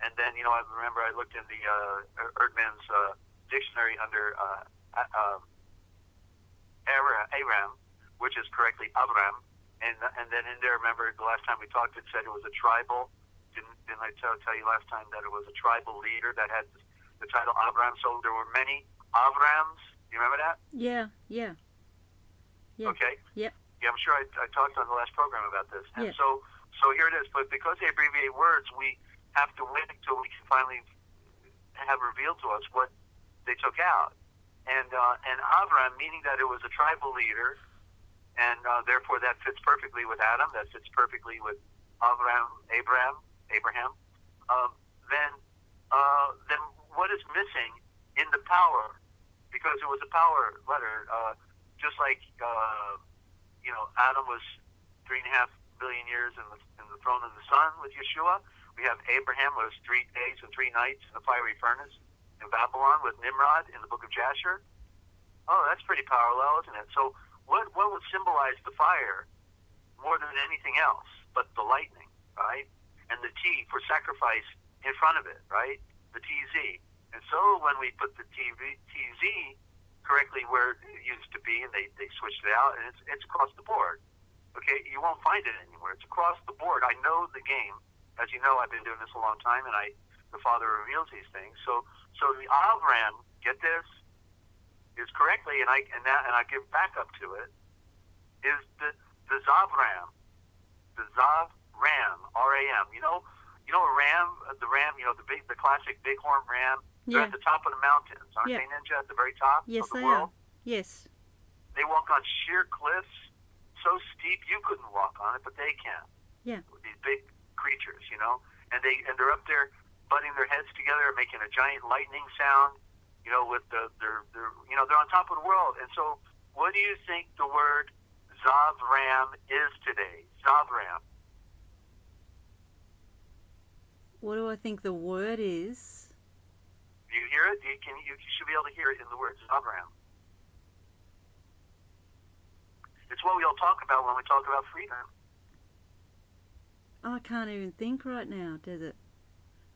And then, you know, I remember I looked in the Erdman's dictionary under Aram, which is correctly Avram, and then in there, remember the last time we talked, it said it was a tribal. Didn't I tell you last time that it was a tribal leader that had the title Avram? So there were many Avrams. You remember that? Yeah. Okay. Yep. Yeah, I'm sure I talked on the last program about this. And yeah. so here it is. But because they abbreviate words, we have to wait until we can finally have revealed to us what they took out. And Avram, meaning that it was a tribal leader, and therefore that fits perfectly with Adam. That fits perfectly with Abraham. Then what is missing in the power? Because it was a power letter, just like you know, Adam was 3.5 billion years in the throne of the sun with Yeshua. We have Abraham was 3 days and 3 nights in the fiery furnace in Babylon with Nimrod in the book of Jasher. Oh, that's pretty parallel, isn't it? So what would symbolize the fire more than anything else but the lightning, right? And the T for sacrifice in front of it, right? The TZ. And so when we put the TZ correctly where it used to be, and they switched it out, and it's across the board. Okay, you won't find it anywhere. It's across the board. I know the game. As you know, I've been doing this a long time, and the Father reveals these things. So the Avram, get this, is correctly, and I give backup to it, is the Zavram, R-A-M. You know a ram, the ram, you know, the classic bighorn ram. They're at the top of the mountains, aren't they, Ninja? At the very top yes, of the world. Are. Yes. They walk on sheer cliffs, so steep you couldn't walk on it, but they can. Yeah. These big creatures, you know, and they're up there butting their heads together, making a giant lightning sound, you know, with they're on top of the world. And so, what do you think the word Zavram is today? Zavram. What do I think the word is? Do you hear it? You should be able to hear it in the word Zavram. It's what we all talk about when we talk about freedom. I can't even think right now, does it?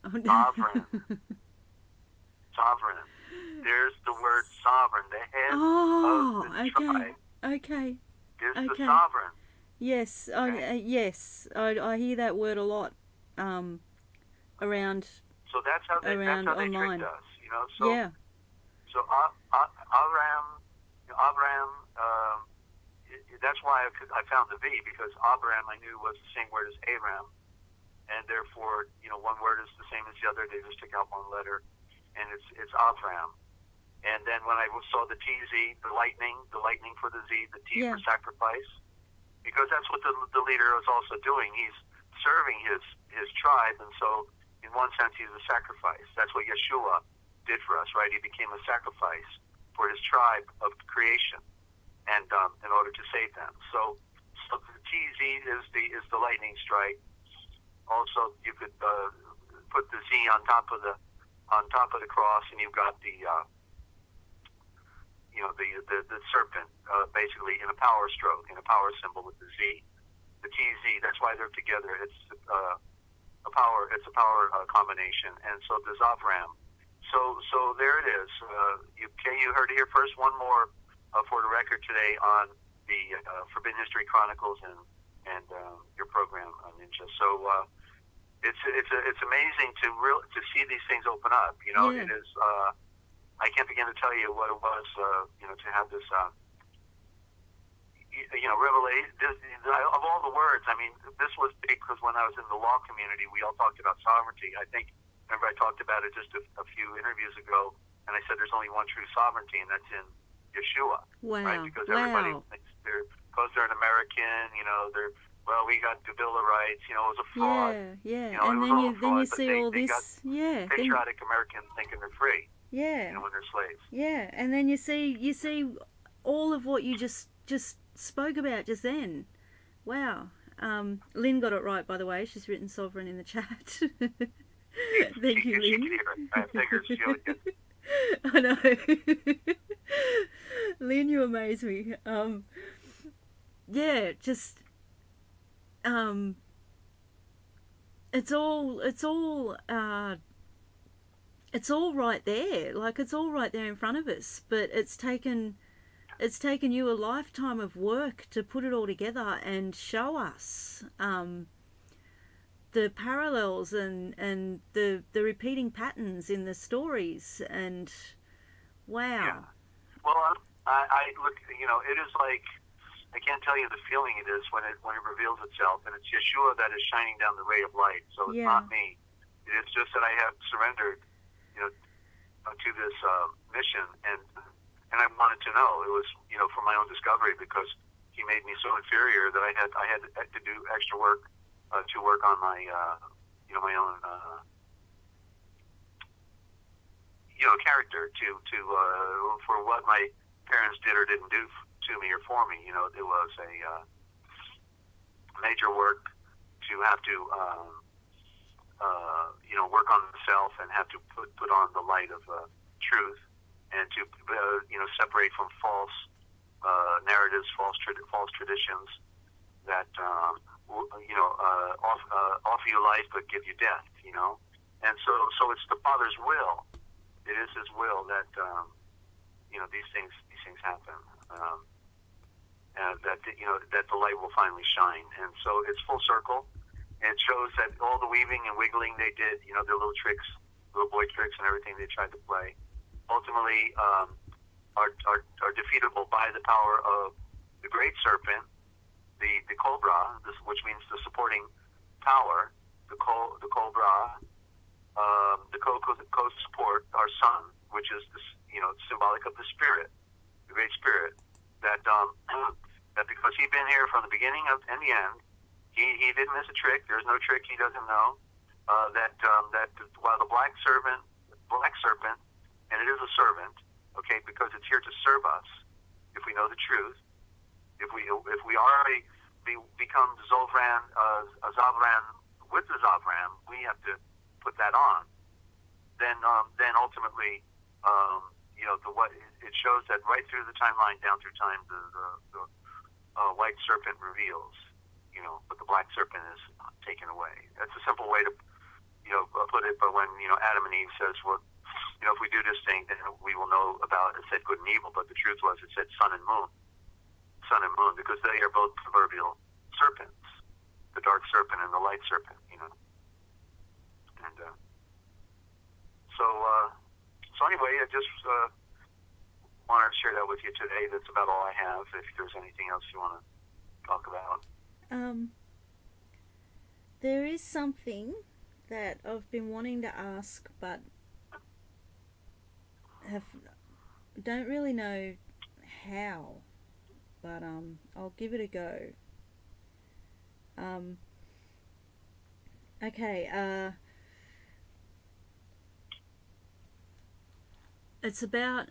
Oh, no. Sovereign. Sovereign. There's the word sovereign. The head of the tribe is the sovereign. Yes, okay? Yes, I hear that word a lot around. So that's how they online. tricked us, you know. So, yeah. So Avram. That's why I found the V, because Abraham I knew was the same word as Aram, and therefore, you know, one word is the same as the other. They just took out one letter, and it's Avram. And then when I saw the TZ, the lightning for the Z, the T for sacrifice, because that's what the leader is also doing. He's serving his tribe, and so in one sense he's a sacrifice. That's what Yeshua did for us, right? He became a sacrifice for his tribe of creation, and in order to save them. So the TZ is the lightning strike. Also, you could put the Z on top of the cross, and you've got the serpent, basically in a power stroke, in a power symbol with the Z, the TZ. That's why they're together. It's a power combination, and so the Zavram. So there it is. You heard it here first. One more for the record today on the Forbidden History Chronicles and your program, Ninja. So it's amazing to see these things open up. You know, it is. I can't begin to tell you what it was. To have this. revelation. Of all the words, I mean, this was big because when I was in the law community, we all talked about sovereignty. Remember I talked about it just a few interviews ago, and I said there's only one true sovereignty, and that's in Yeshua. Wow. Right? Because everybody thinks because they're an American, we got the Bill of Rights, it was a fraud. Yeah. And then you see all this. Patriotic Americans thinking they're free. Yeah. When they're slaves. Yeah, and then you see all of what you just spoke about just then. Wow. Lynn got it right, by the way. She's written sovereign in the chat. Thank you, Lynn. I figured she would get. I know. Lynn, you amaze me. It's all right there. Like, it's all right there in front of us, but it's taken you a lifetime of work to put it all together and show us the parallels and the repeating patterns in the stories. And wow. Yeah. Well, I look. It is like, I can't tell you the feeling it is when it reveals itself, and it's Yeshua that is shining down the ray of light. So it's not me. It's just that I have surrendered, to this mission, and I wanted to know. It was, for my own discovery, because he made me so inferior that I had to do extra work to work on my, my own, character for what my parents did or didn't do to me or for me. It was a major work to have to, work on myself and have to put on the light of truth, and to separate from false narratives, false traditions that offer you life but give you death. And so it's the Father's will. It is His will that these things happen, and that that the light will finally shine. And so it's full circle. It shows that all the weaving and wiggling they did, their little tricks, little boy tricks and everything they tried to play, ultimately are defeatable by the power of the great serpent, the cobra, which means the supporting power, the cobra, the co-support, our sun, which is symbolic of the spirit, the great spirit, that because he'd been here from the beginning and the end. He didn't miss a trick. There's no trick he doesn't know. That while the black serpent, and it is a servant, okay, because it's here to serve us. If we know the truth, if we already become Zovran, Zavran with the Zavran, we have to put that on. Then ultimately, it shows that right through the timeline, down through time, the white serpent reveals. But the black serpent is taken away. That's a simple way to, put it. But when Adam and Eve says, "Well, if we do this thing, then we will know about." It said good and evil, but the truth was it said sun and moon, because they are both proverbial serpents, the dark serpent and the light serpent. And so anyway, I just wanted to share that with you today. That's about all I have. If there's anything else you want to talk about. There is something that I've been wanting to ask, but don't really know how. But I'll give it a go. Okay. It's about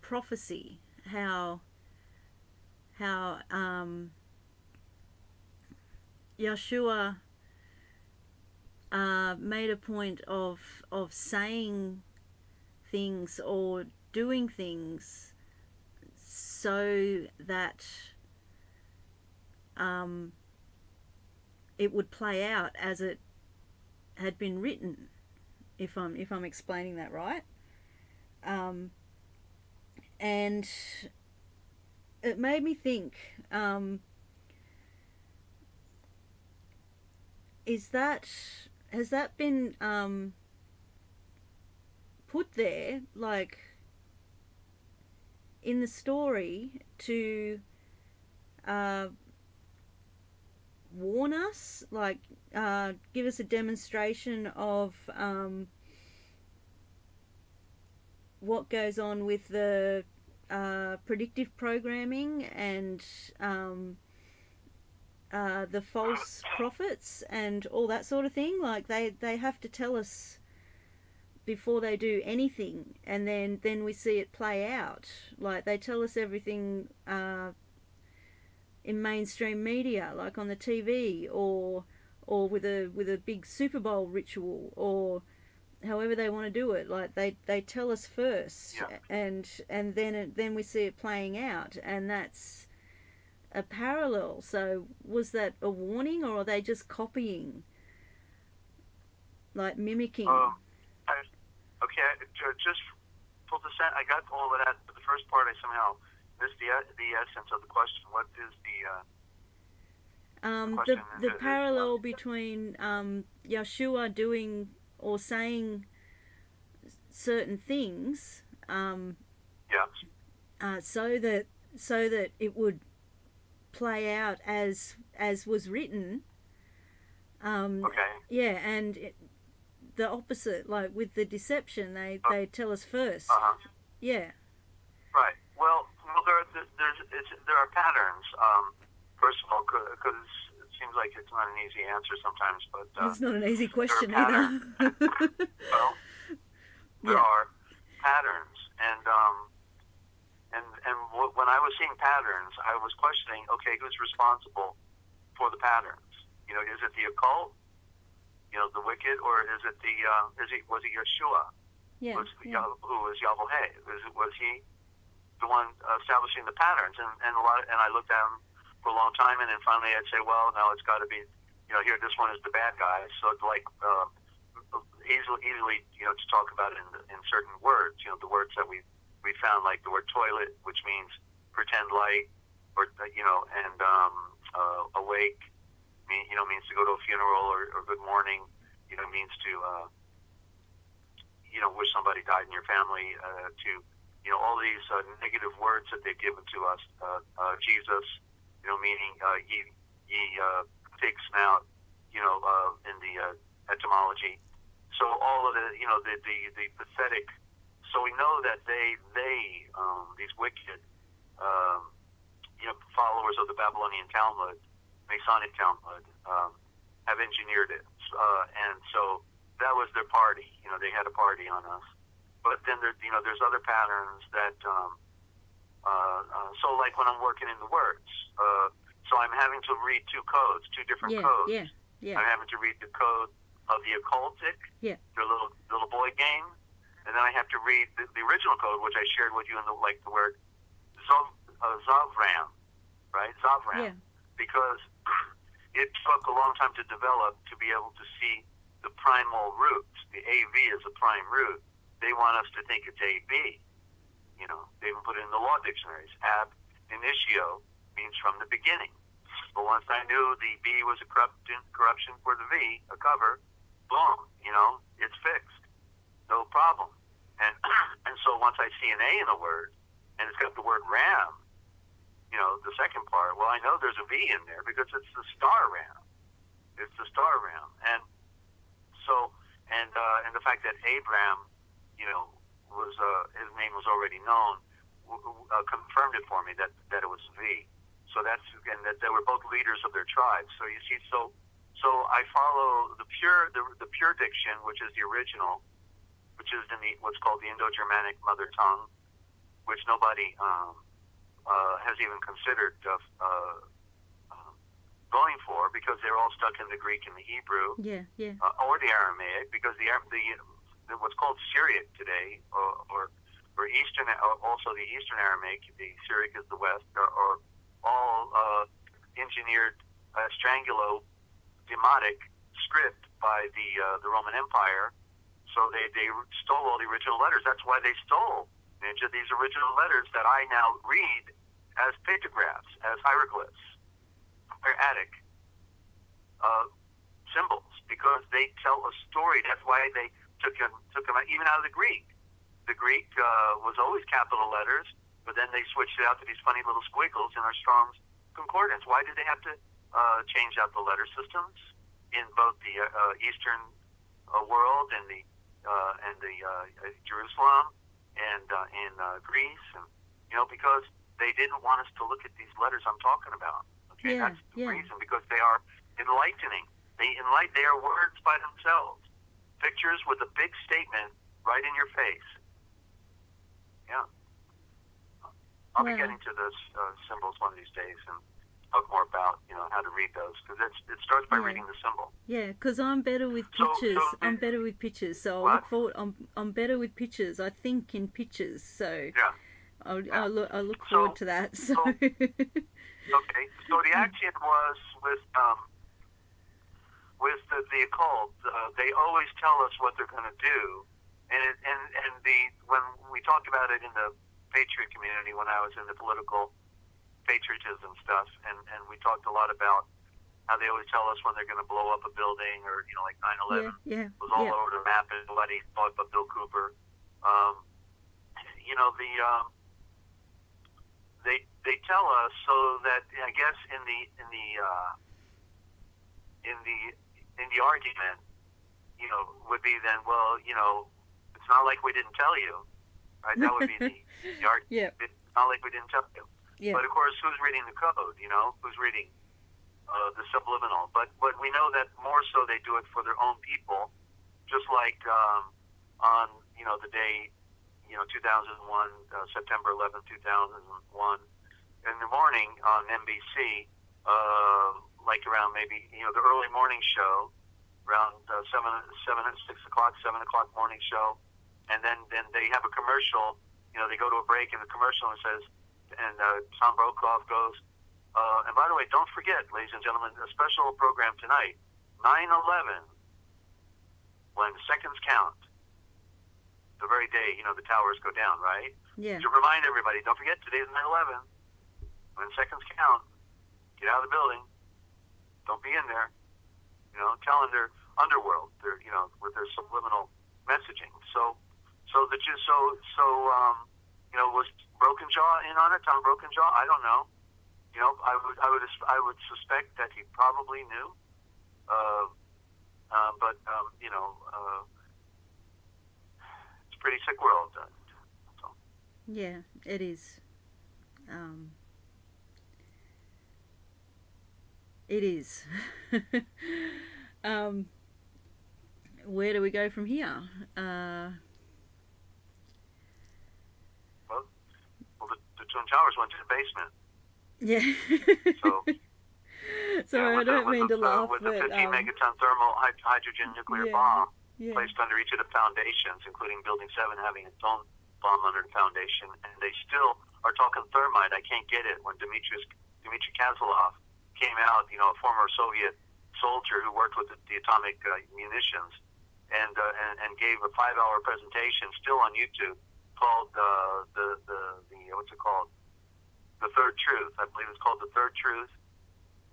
prophecy. How Yeshua made a point of saying things or doing things so that it would play out as it had been written, if I'm explaining that right. And it made me think, has that been put there, like, in the story to warn us, like give us a demonstration of what goes on with the predictive programming and the false prophets and all that sort of thing. Like they have to tell us before they do anything, and then we see it play out. Like they tell us everything in mainstream media, like on the TV, or with a big Super Bowl ritual, or however they want to do it. Like they tell us first, Yeah. and then we see it playing out, and that's a parallel. So was that a warning, or are they just copying, like mimicking? Okay, just pull the set. I got all of that, but the first part I somehow missed the essence of the question. What is the parallel between Yeshua doing or saying certain things, so that it would play out as was written. Okay. Yeah, and the opposite, like with the deception, they tell us first. Yeah. Right. Well, there are patterns. First of all, because it seems like it's not an easy answer sometimes, but it's not an easy question either. Well, there are patterns, and when I was seeing patterns, I was questioning, okay, who's responsible for the patterns? You know, is it the occult? You know, the wicked, or is it was it Yeshua? Yeah. Who was Yahweh? Was he the one establishing the patterns? And I looked at him for a long time, and then finally I'd say, well, no, it's got to be, you know, here this one is the bad guy. So it's like easily, you know, to talk about it in certain words. You know, the words that we found, like the word toilet, which means pretend light, or you know, and awake. Means to go to a funeral, or good morning, you know, means to, you know, wish somebody died in your family, to, you know, all these negative words that they've given to us. Jesus, you know, meaning ye pig snout, you know, in the etymology. So all of the, you know, the pathetic. So we know that these wicked, you know, followers of the Babylonian Talmud, Masonic Talmud, have engineered it, and so that was their party. You know, they had a party on us. But then there's other patterns that. So like when I'm working in the words, so I'm having to read two different codes. Yeah. I'm having to read the code of the occultic, the little boy game, and then I have to read the original code, which I shared with you in the word Zavram, right? Zavram, because it took a long time to develop to be able to see the primal roots. The AV is a prime root. They want us to think it's AB. You know, they even put it in the law dictionaries. Ab initio means from the beginning. But once I knew the B was a corruption for the V, a cover, boom, you know, it's fixed. No problem. And so once I see an A in a word, and it's got the word ram, you know, the second part, well, I know there's a V in there because it's the star ram. It's the star ram. And so, and the fact that Abraham, you know, was his name was already known, confirmed it for me that it was V. So that's, and that they were both leaders of their tribes. So you see, so I follow the pure diction, which is the original, which is in what's called the Indo-Germanic mother tongue, which nobody has even considered going for, because they're all stuck in the Greek and the Hebrew, or the Aramaic, because the what's called Syriac today, or Eastern, also the Eastern Aramaic, the Syriac is the West, are all engineered Strangulo-Demotic script by the Roman Empire. So they stole all the original letters. That's why they stole Ninja these original letters that I now read as pictographs, as hieroglyphs, hieratic symbols, because they tell a story. That's why they took them even out of the Greek. The Greek was always capital letters, but then they switched it out to these funny little squiggles in our Strong's concordance. Why did they have to change out the letter systems in both the Eastern world and the Jerusalem and in Greece, and because they didn't want us to look at these letters I'm talking about. Okay, that's the reason, because they are enlightening. They are words by themselves, pictures with a big statement right in your face. Yeah, I'll be getting to those symbols one of these days and talk more about how to read those, because it starts by reading the symbol. Yeah, because I'm better with pictures. I'm better with pictures, so I look forward. I'm better with pictures. I think in pictures, so I look forward to that. So. Okay, so the action was with the occult. They always tell us what they're going to do, and when we talked about it in the Patriot community, when I was in the political patriotism stuff, and we talked a lot about how they always tell us when they're going to blow up a building, or like 9/11 was all over the map, and nobody thought but Bill Cooper. They tell us so that, I guess, in the argument, would be then, well, it's not like we didn't tell you, right? That would be the argument. It's not like we didn't tell you. But of course, who's reading the code? Who's reading the subliminal? But we know that more so they do it for their own people, just like on the day 2001, September 11th, 2001. In the morning on NBC, like around maybe the early morning show, around 6 o'clock, 7 o'clock morning show, and then they have a commercial. They go to a break, and the commercial says, and Tom Brokaw goes, and by the way, don't forget, ladies and gentlemen, a special program tonight, 9/11, when seconds count. The very day the towers go down, right? Yeah. To remind everybody, don't forget, today's 9/11. When seconds count, get out of the building. Don't be in there. Telling their underworld, their with their subliminal messaging. Was Broken Jaw in on it? Tom Broken Jaw? I don't know. I would suspect that he probably knew. But it's a pretty sick world. So. Yeah, it is. It is. Where do we go from here? Well, the Twin Towers went to the basement. Yeah. So I don't mean to laugh, with the 50 megaton thermal hydrogen nuclear bomb placed under each of the foundations, including Building 7 having its own bomb under the foundation, and they still are talking thermite. I can't get it. When Dmitry Kozlov came out, a former Soviet soldier who worked with the atomic munitions, and gave a 5-hour presentation, still on YouTube, called the what's it called? The Third Truth. I believe it's called The Third Truth.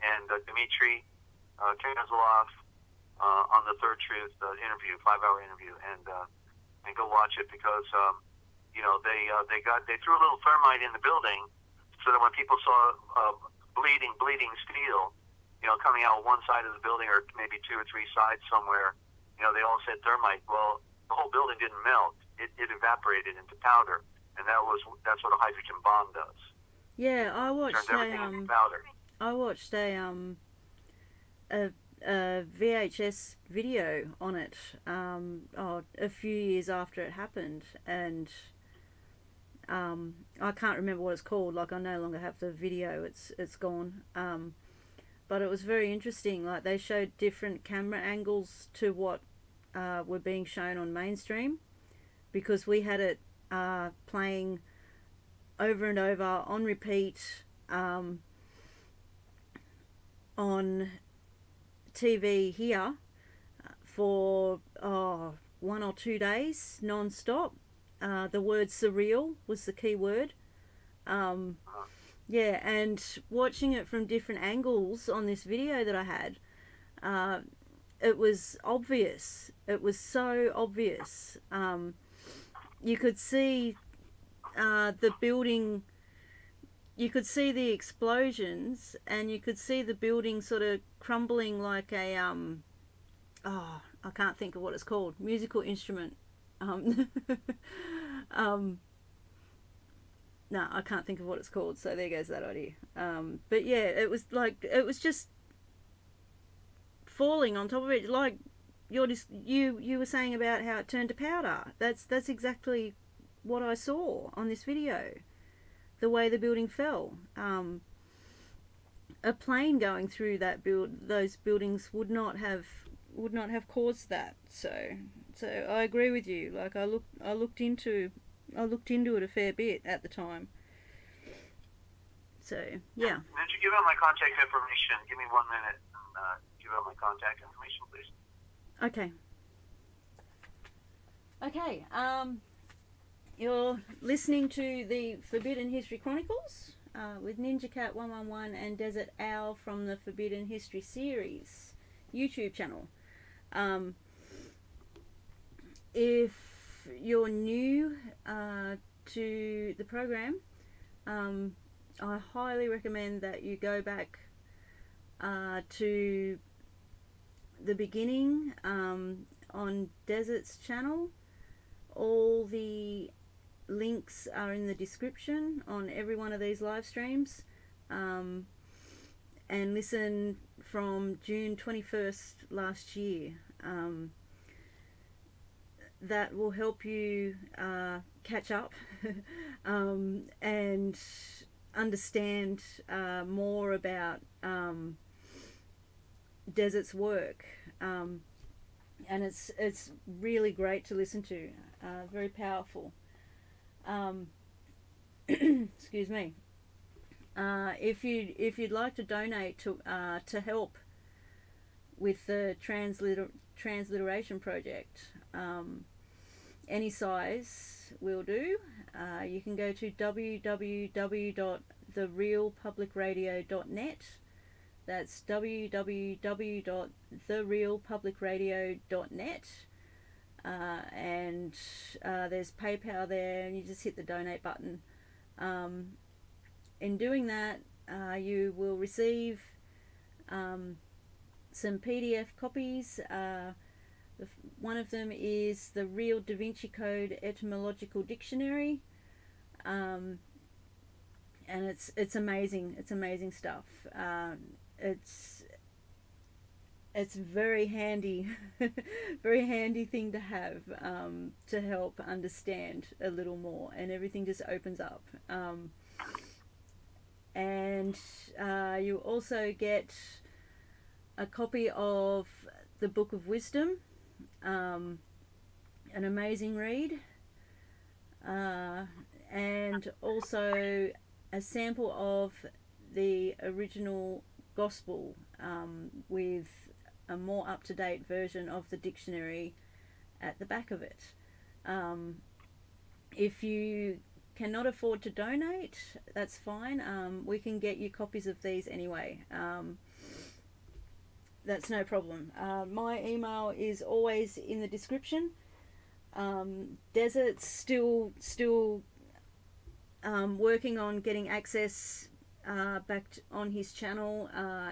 And Dmitry Kozlov on the Third Truth interview, 5-hour interview, and go watch it, because they threw a little thermite in the building so that when people saw bleeding steel, coming out one side of the building, or maybe 2 or 3 sides somewhere, they all said thermite. Well, the whole building didn't melt; it evaporated into powder, and that's what a hydrogen bomb does. Yeah, I watched a VHS video on it a few years after it happened, and I can't remember what it's called. Like, I no longer have the video; it's gone. But it was very interesting. Like, they showed different camera angles to what were being shown on mainstream, because we had it playing over and over on repeat on TV here for 1 or 2 days non-stop. The word surreal was the key word. Yeah, and watching it from different angles on this video that I had, it was obvious. It was so obvious. You could see the building you could see the explosions, and you could see the building sort of crumbling like a oh, I can't think of what it's called, musical instrument. No, I can't think of what it's called, so there goes that idea. But yeah, it was just falling on top of it, like you were saying about how it turned to powder. That's exactly what I saw on this video. The way the building fell. A plane going through those buildings would not have caused that. So I agree with you. Like, I looked into it a fair bit at the time. So yeah. Did you give out my contact information? Give me 1 minute and give out my contact information, please. Okay. You're listening to the Forbidden History Chronicles with NinjaCat 111 and Dezert-Owl from the Forbidden History series YouTube channel. If you're new to the program, I highly recommend that you go back to the beginning on Desert's channel. All the links are in the description on every one of these live streams, and listen from June 21st last year. That will help you catch up and understand more about Desert's work, and it's really great to listen to, very powerful. Excuse me. If you'd like to donate to help with the transliteration project, any size will do. You can go to www.therealpublicradio.net. That's www.therealpublicradio.net. And there's PayPal there, and you just hit the donate button. In doing that, you will receive some PDF copies. One of them is the Real Da Vinci Code Etymological Dictionary, and it's amazing. It's amazing stuff. It's very handy, very handy thing to have to help understand a little more, and everything just opens up. And you also get a copy of the Book of Wisdom, an amazing read, and also a sample of the original Gospel with a more up-to-date version of the dictionary at the back of it. If you cannot afford to donate, that's fine. We can get you copies of these anyway. That's no problem. My email is always in the description. Desert's still working on getting access back on his channel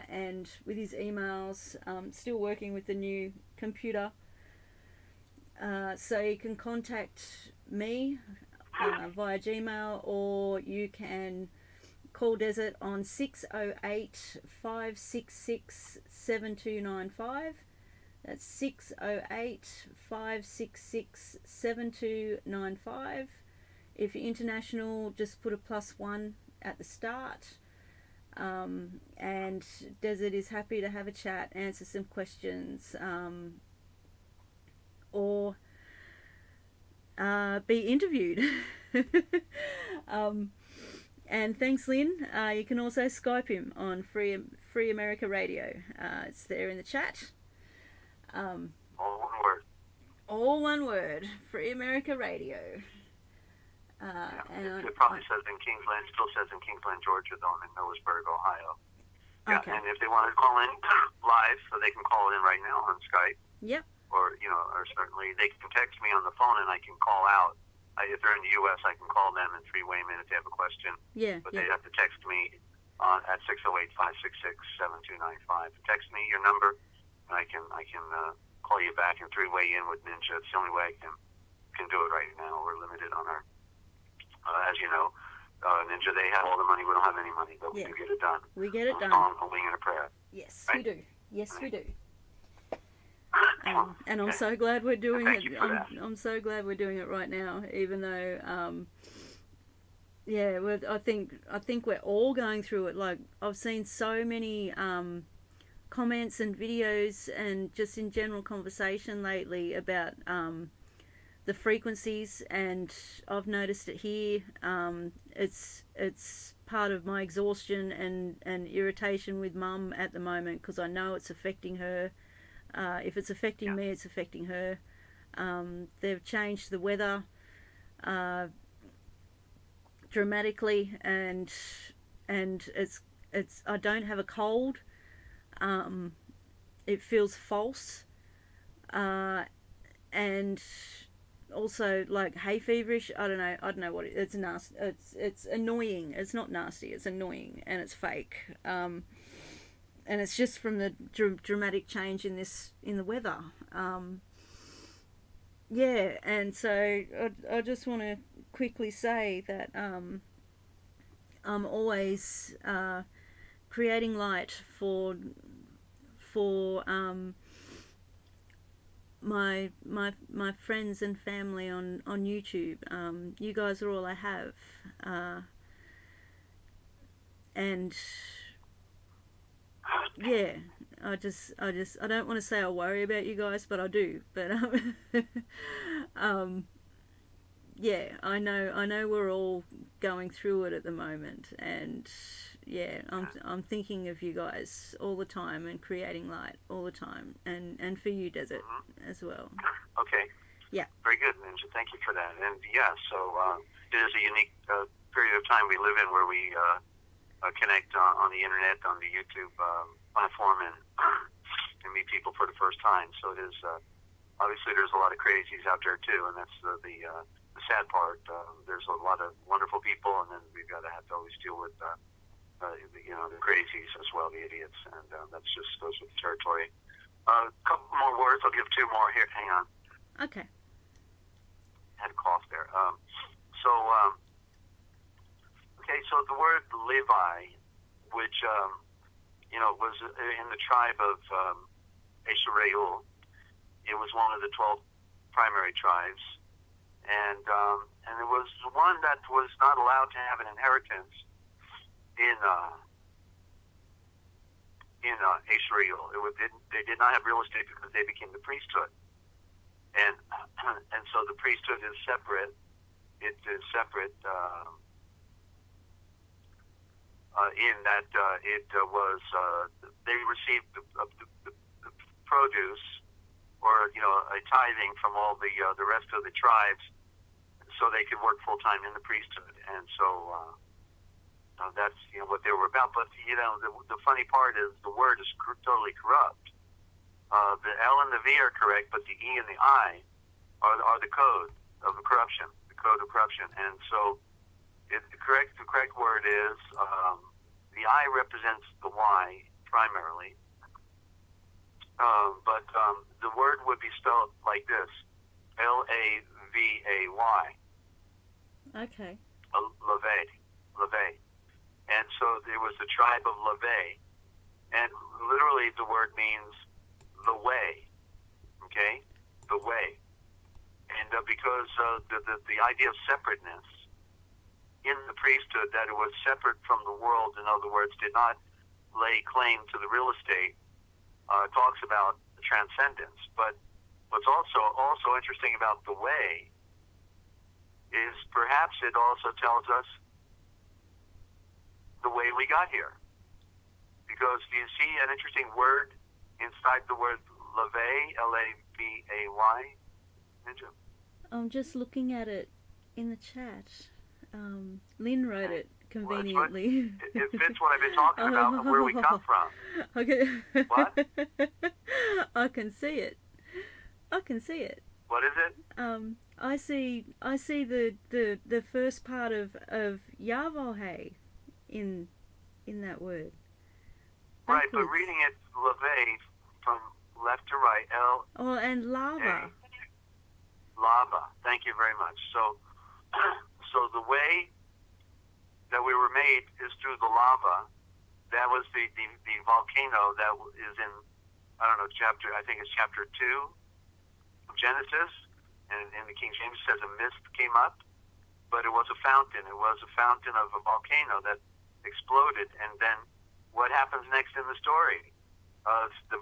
and with his emails. Still working with the new computer. So you can contact me via Gmail, or you can call Desert on 608-566-7295. That's 608-566-7295. If you're international, just put a +1 at the start. And Desert is happy to have a chat, answer some questions, or be interviewed. And thanks, Lynn. You can also Skype him on Free America Radio. It's there in the chat. All one word. All one word. Free America Radio. And it probably says in Kingsland, still says in Kingsland, Georgia, though, in Millersburg, Ohio. Yeah, okay. And if they want to call in live, so they can call in right now on Skype. Yep. Or certainly they can text me on the phone, and I can call out if they're in the U.S., I can call them and three-way them in if they have a question. Yeah. But they have to text me at 608-566-7295. Text me your number, and I can call you back and three-way in with Ninja. It's the only way I can do it right now. We're limited on our, as you know, Ninja, they have all the money. We don't have any money, but we do get it done. We get it done. On a wing and a prayer. Yes, right? we do. Yes, we do. And I'm so glad we're doing it. I'm so glad we're doing it right now, even though, yeah, I think we're all going through it. Like, I've seen so many comments and videos and just in general conversation lately about the frequencies, and I've noticed it here. It's part of my exhaustion and irritation with Mum at the moment, because I know it's affecting her. If it's affecting me, it's affecting her. They've changed the weather dramatically, and it's I don't have a cold. It feels false, and also like hay feverish. I don't know what it's nasty. It's annoying. It's not nasty. It's annoying, and it's fake. And it's just from the dramatic change in the weather. Yeah, and so I just want to quickly say that I'm always creating light for my friends and family on YouTube. You guys are all I have, and yeah, I don't want to say I worry about you guys, but I do. But yeah, I know we're all going through it at the moment, and yeah, I'm thinking of you guys all the time and creating light all the time, and for you, Desert, as well. Okay. Yeah. Very good, Ninja. Thank you for that. And yeah, so it is a unique period of time we live in, where we connect on the internet, on the YouTube platform, and meet people for the first time. So it is obviously there's a lot of crazies out there too, and that's the sad part. There's a lot of wonderful people, and then we've got to have to always deal with the crazies as well, the idiots, and that's just goes with the territory. A couple more words. I'll give two more here. Hang on. Okay. Had a cough there. Okay, so the word Levi, which was in the tribe of Dezert-Owl. It was one of the 12 primary tribes, and it was one that was not allowed to have an inheritance in Dezert-Owl. They did not have real estate because they became the priesthood, and so the priesthood is separate. It is separate. In that they received the produce, or a tithing from all the rest of the tribes, so they could work full time in the priesthood, and so that's what they were about. But the funny part is the word is totally corrupt. The L and the V are correct, but the E and the I are the code of the corruption, and so. The correct word is the I represents the Y primarily, but the word would be spelled like this: Lavay. Okay. Lavay, and so there was the tribe of Lavay, and literally the word means the way. Okay, the way, and because the idea of separateness in the priesthood, that it was separate from the world, in other words, did not lay claim to the real estate, talks about the transcendence. But what's also interesting about the way is perhaps it also tells us the way we got here. Because do you see an interesting word inside the word Lavay, L-A-V-A-Y, Ninja? I'm just looking at it in the chat. Lynn wrote it conveniently. It fits what I've been talking about and where we come from. Okay. What? I can see it. What is it? I see the first part of Yahweh in that word. Right, but Backwards. reading it leve from left to right, L. Oh, and lava. Lava. Thank you very much. So, so the way that we were made is through the lava. That was the volcano that is in, I don't know, I think it's chapter 2 of Genesis. And in the King James it says a mist came up, but it was a fountain. It was a fountain of a volcano that exploded. And then what happens next in the story? The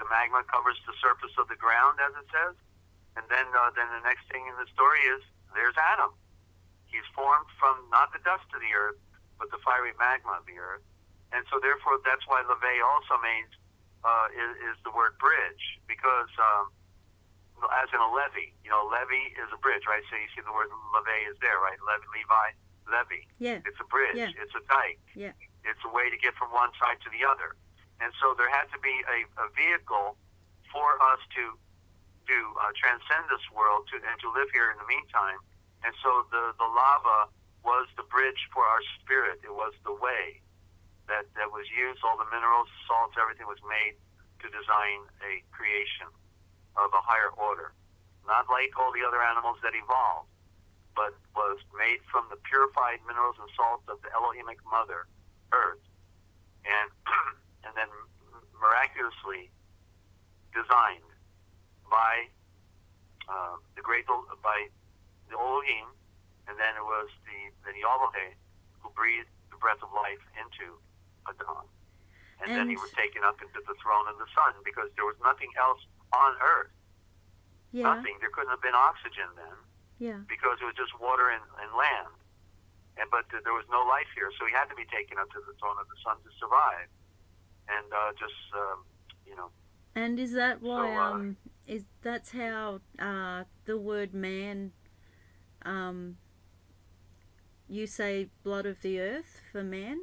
magma covers the surface of the ground, as it says. And then the next thing in the story is there's Adam. He's formed from not the dust of the earth, but the fiery magma of the earth. And so therefore, that's why leve also means is the word bridge, because as in a levee, levee is a bridge, right? So you see the word leve is there, right? Levee. Yeah. It's a bridge. Yeah. It's a dike. Yeah. It's a way to get from one side to the other. And so there had to be a vehicle for us to transcend this world and to live here in the meantime. And so the lava was the bridge for our spirit. It was the way that was used. All the minerals, salts, everything was made to design a creation of a higher order. Not like all the other animals that evolved, but was made from the purified minerals and salts of the Elohimic Mother, Earth. And and then miraculously designed by the Elohim, and then it was the Yahweh who breathed the breath of life into Adam. And then he was taken up into the throne of the sun, because there was nothing else on earth. Yeah. Nothing. There couldn't have been oxygen then. Yeah. Because it was just water and land. But there was no life here, so he had to be taken up to the throne of the sun to survive. And And is that why that's how the word man, you say blood of the earth for man?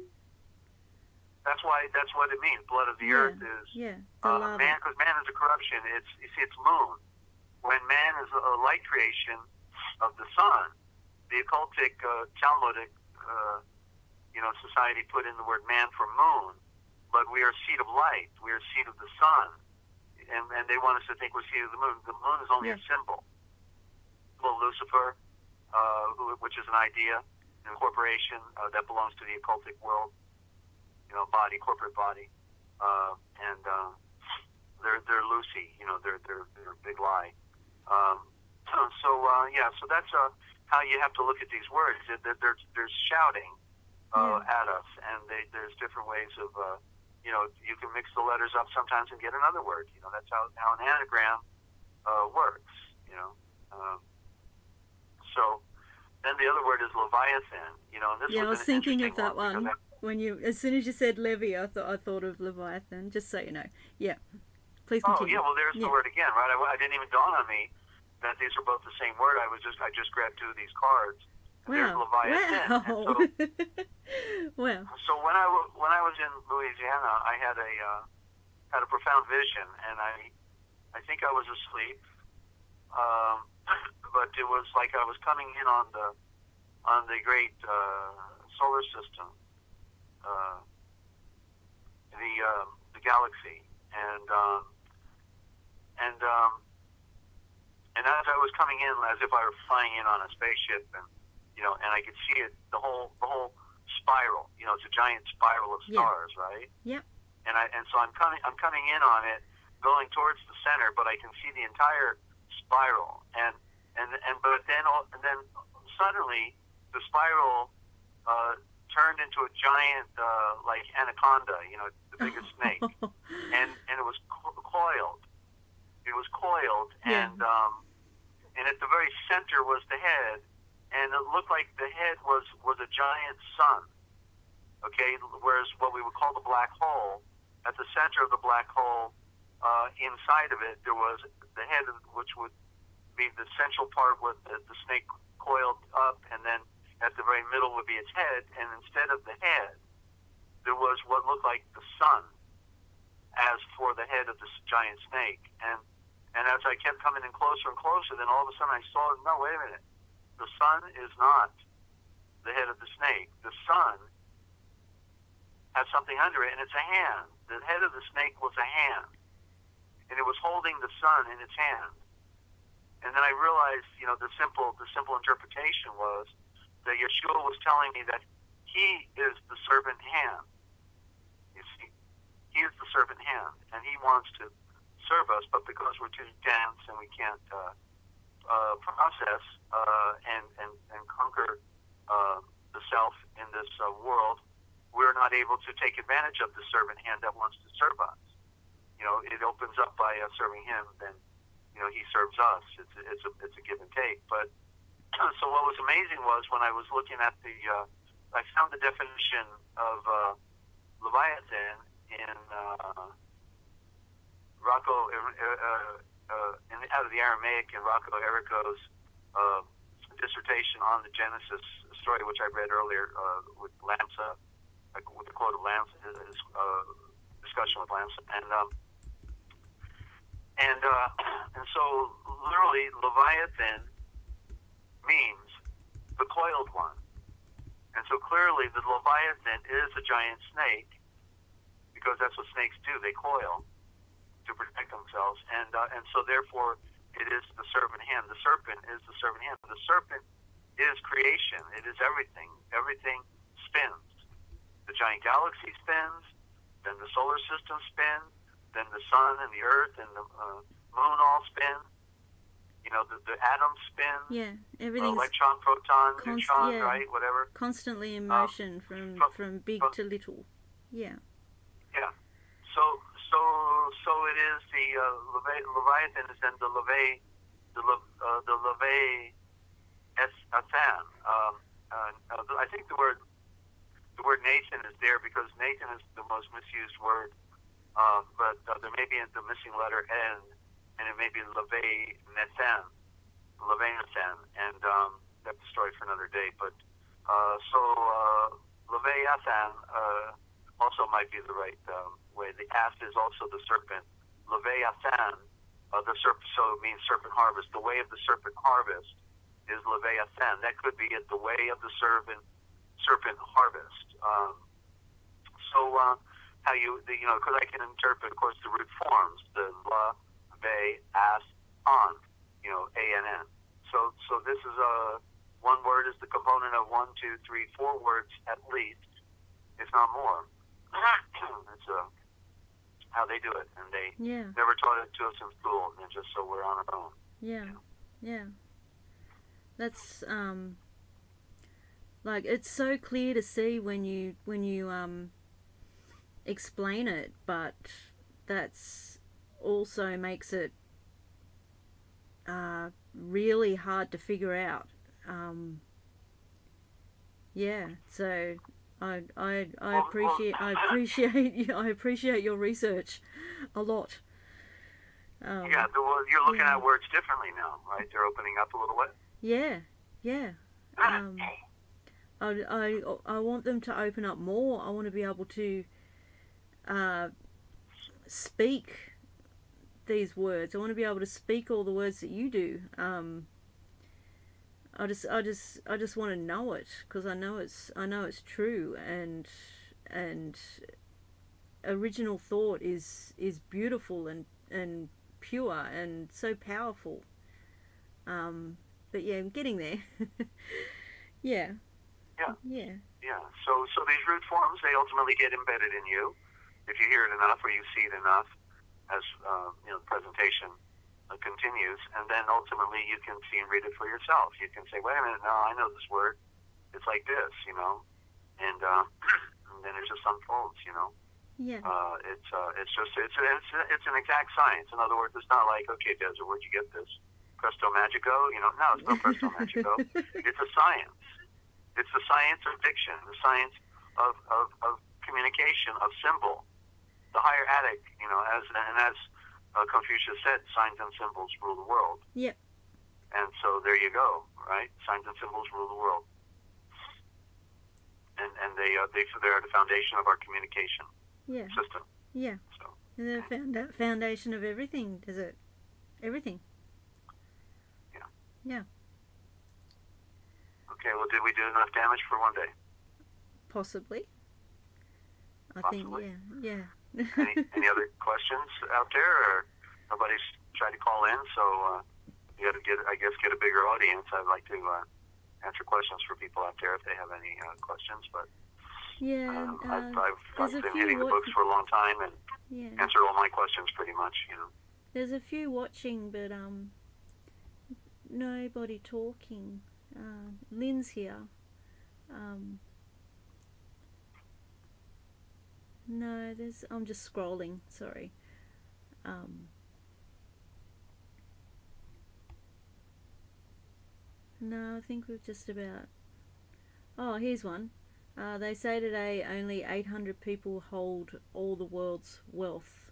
That's what it means. Blood of the earth is lava. man, because man is a corruption. It's moon. When man is a light creation of the sun, the occultic Talmudic society put in the word man for moon, but we are seed of light. We are seed of the sun, and they want us to think we're seed of the moon. The moon is only a symbol. Well, Lucifer, which is an idea, an corporation that belongs to the occultic world, body, corporate body, and they're Lucy, they're a big lie. So that's how you have to look at these words. They're shouting at us, and there's different ways of, you can mix the letters up sometimes and get another word. That's how an anagram works. So then the other word is Leviathan. And this I was thinking of that one. When as soon as you said levy, I thought of Leviathan. Just so you know. Yeah. Please continue. Oh yeah, well there's the word again, right? I didn't even dawn on me that these are both the same word. I just grabbed two of these cards. There's Leviathan. Wow. Well. So when I was in Louisiana, I had a profound vision, and I think I was asleep, but it was like I was coming in on the great solar system, the galaxy, and as I was coming in, as if I were flying in on a spaceship, and I could see it, the whole spiral. It's a giant spiral of stars, right? Yep. And so I'm coming in on it, going towards the center, but I can see the entire spiral, and then suddenly the spiral turned into a giant like anaconda, the biggest snake, and it was coiled. It was coiled, and at the very center was the head, and it looked like the head was a giant sun. Okay, whereas what we would call the black hole, at the center of the black hole, inside of it, there was the head, which would be the central part with the snake coiled up, and then at the very middle would be its head, and instead of the head, there was what looked like the sun as for the head of this giant snake. And as I kept coming in closer and closer, then all of a sudden I saw, no, wait a minute. The sun is not the head of the snake. The sun has something under it, and it's a hand. The head of the snake was a hand, and it was holding the sun in its hand. And then I realized, the simple interpretation was that Yeshua was telling me that he is the servant hand. You see, he is the servant hand, and he wants to serve us, but because we're too dense and we can't process and conquer the self in this world, we're not able to take advantage of the servant hand that wants to serve us. It opens up by us serving him, then he serves us. It's a give and take. But so what was amazing was when I was looking at I found the definition of Leviathan in Rocco, out of the Aramaic in Rocco Errico's dissertation on the Genesis story, which I read earlier with Lamsa, with the quote of Lamsa, his discussion with Lamsa, and so literally Leviathan means the coiled one, and so clearly the Leviathan is a giant snake, because that's what snakes do, they coil to protect themselves, and so therefore it is the serpent hand. The serpent is the serpent hand. The serpent is creation. It is everything. Everything spins. The giant galaxy spins, then the solar system spins, then the sun and the earth and the moon all spin. The atoms spin. Yeah, everything's electron, proton, neutron, right? Whatever. Constantly in motion from big to little. Yeah. Yeah. So it is the Leviathan is then the Leviathan. I think the word Nathan is there because Nathan is the most misused word, but there may be the missing letter N, and it may be Leviathan, and that's a story for another day. But Leviathan also might be the right way. The ass is also the serpent. Leviathan, the serpent, so it means serpent harvest. The way of the serpent harvest is Leviathan. That could be it, the way of the serpent harvest. How because I can interpret, of course, the root forms, the la, ve, as, on, A-N-N. So this is one word is the component of 1, 2, 3, 4 words at least, if not more. It's how they do it, and they never taught it to us in school, and just so we're on our own. Yeah. That's it's so clear to see when you explain it, but that's also makes it really hard to figure out. So I appreciate your research a lot. You're looking at words differently now, right? They're opening up a little bit. I want them to open up more. I want to be able to speak these words. I want to be able to speak all the words that you do. I just want to know it, because I know it's true, and original thought is beautiful and pure and so powerful. But yeah, I'm getting there. Yeah. So these root forms, they ultimately get embedded in you if you hear it enough or you see it enough as the presentation continues, and then ultimately you can see and read it for yourself. You can say, wait a minute, no, I know this word. It's like this, and then it just unfolds, Yeah. It's an exact science. In other words, it's not like, okay, Desert, where'd you get this? Presto Magico? No, it's no Presto Magico. It's a science. It's the science of diction, the science of communication, of symbol. The higher Attic, as Confucius said, signs and symbols rule the world. Yep. And so there you go, right? Signs and symbols rule the world. And they are the foundation of our communication system. Yeah. So. They're the foundation of everything, is it? everything. Yeah. Yeah. Okay, well, did we do enough damage for one day? Possibly. I Possibly. think, yeah. Any other questions out there? Or nobody's tried to call in, so you got to get a bigger audience. I'd like to answer questions for people out there if they have any questions. But yeah, I've been hitting the books for a long time and answered all my questions pretty much. There's a few watching, but nobody talking. Lynn's here. No, I'm just scrolling, sorry. No, I think we've just about... Oh, here's one. They say today only 800 people hold all the world's wealth.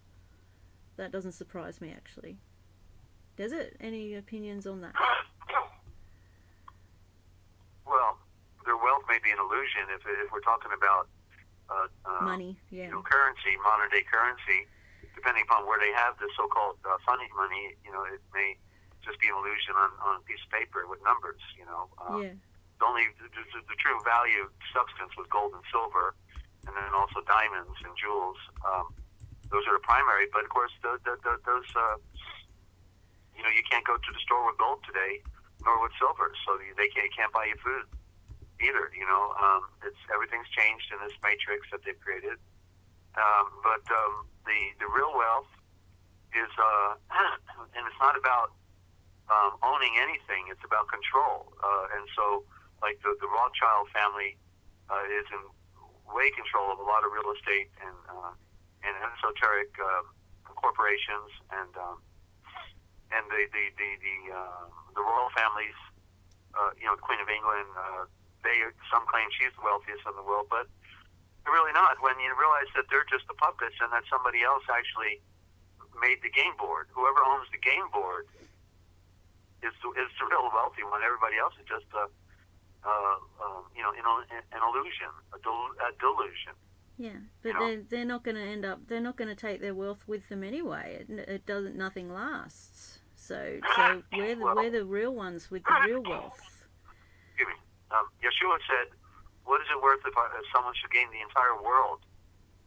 That doesn't surprise me, actually. Does it? Any opinions on that? Well, their wealth may be an illusion if we're talking about money, yeah. Currency, modern day currency. Depending upon where they have the so-called funny money, it may just be an illusion on a piece of paper with numbers. Yeah. The true value substance was gold and silver, and then also diamonds and jewels. Those are the primary. But of course, those you can't go to the store with gold today, nor with silver, so they can't buy you food either. Everything's changed in this matrix that they've created. But the real wealth is, and it's not about owning anything. It's about control. And so, like the Rothschild family is in way control of a lot of real estate and esoteric corporations and the royal families. The Queen of England. Some claim she's the wealthiest in the world, but they're really not. When you realize that they're just the puppets and that somebody else actually made the game board. Whoever owns the game board is the real wealthy one. Everybody else is just an illusion, a delusion. Yeah, but they're not going to end up. They're not going to take their wealth with them anyway. It doesn't. Nothing lasts. So we're the real ones with the real wealth. Excuse me. Yeshua said, "What is it worth if someone should gain the entire world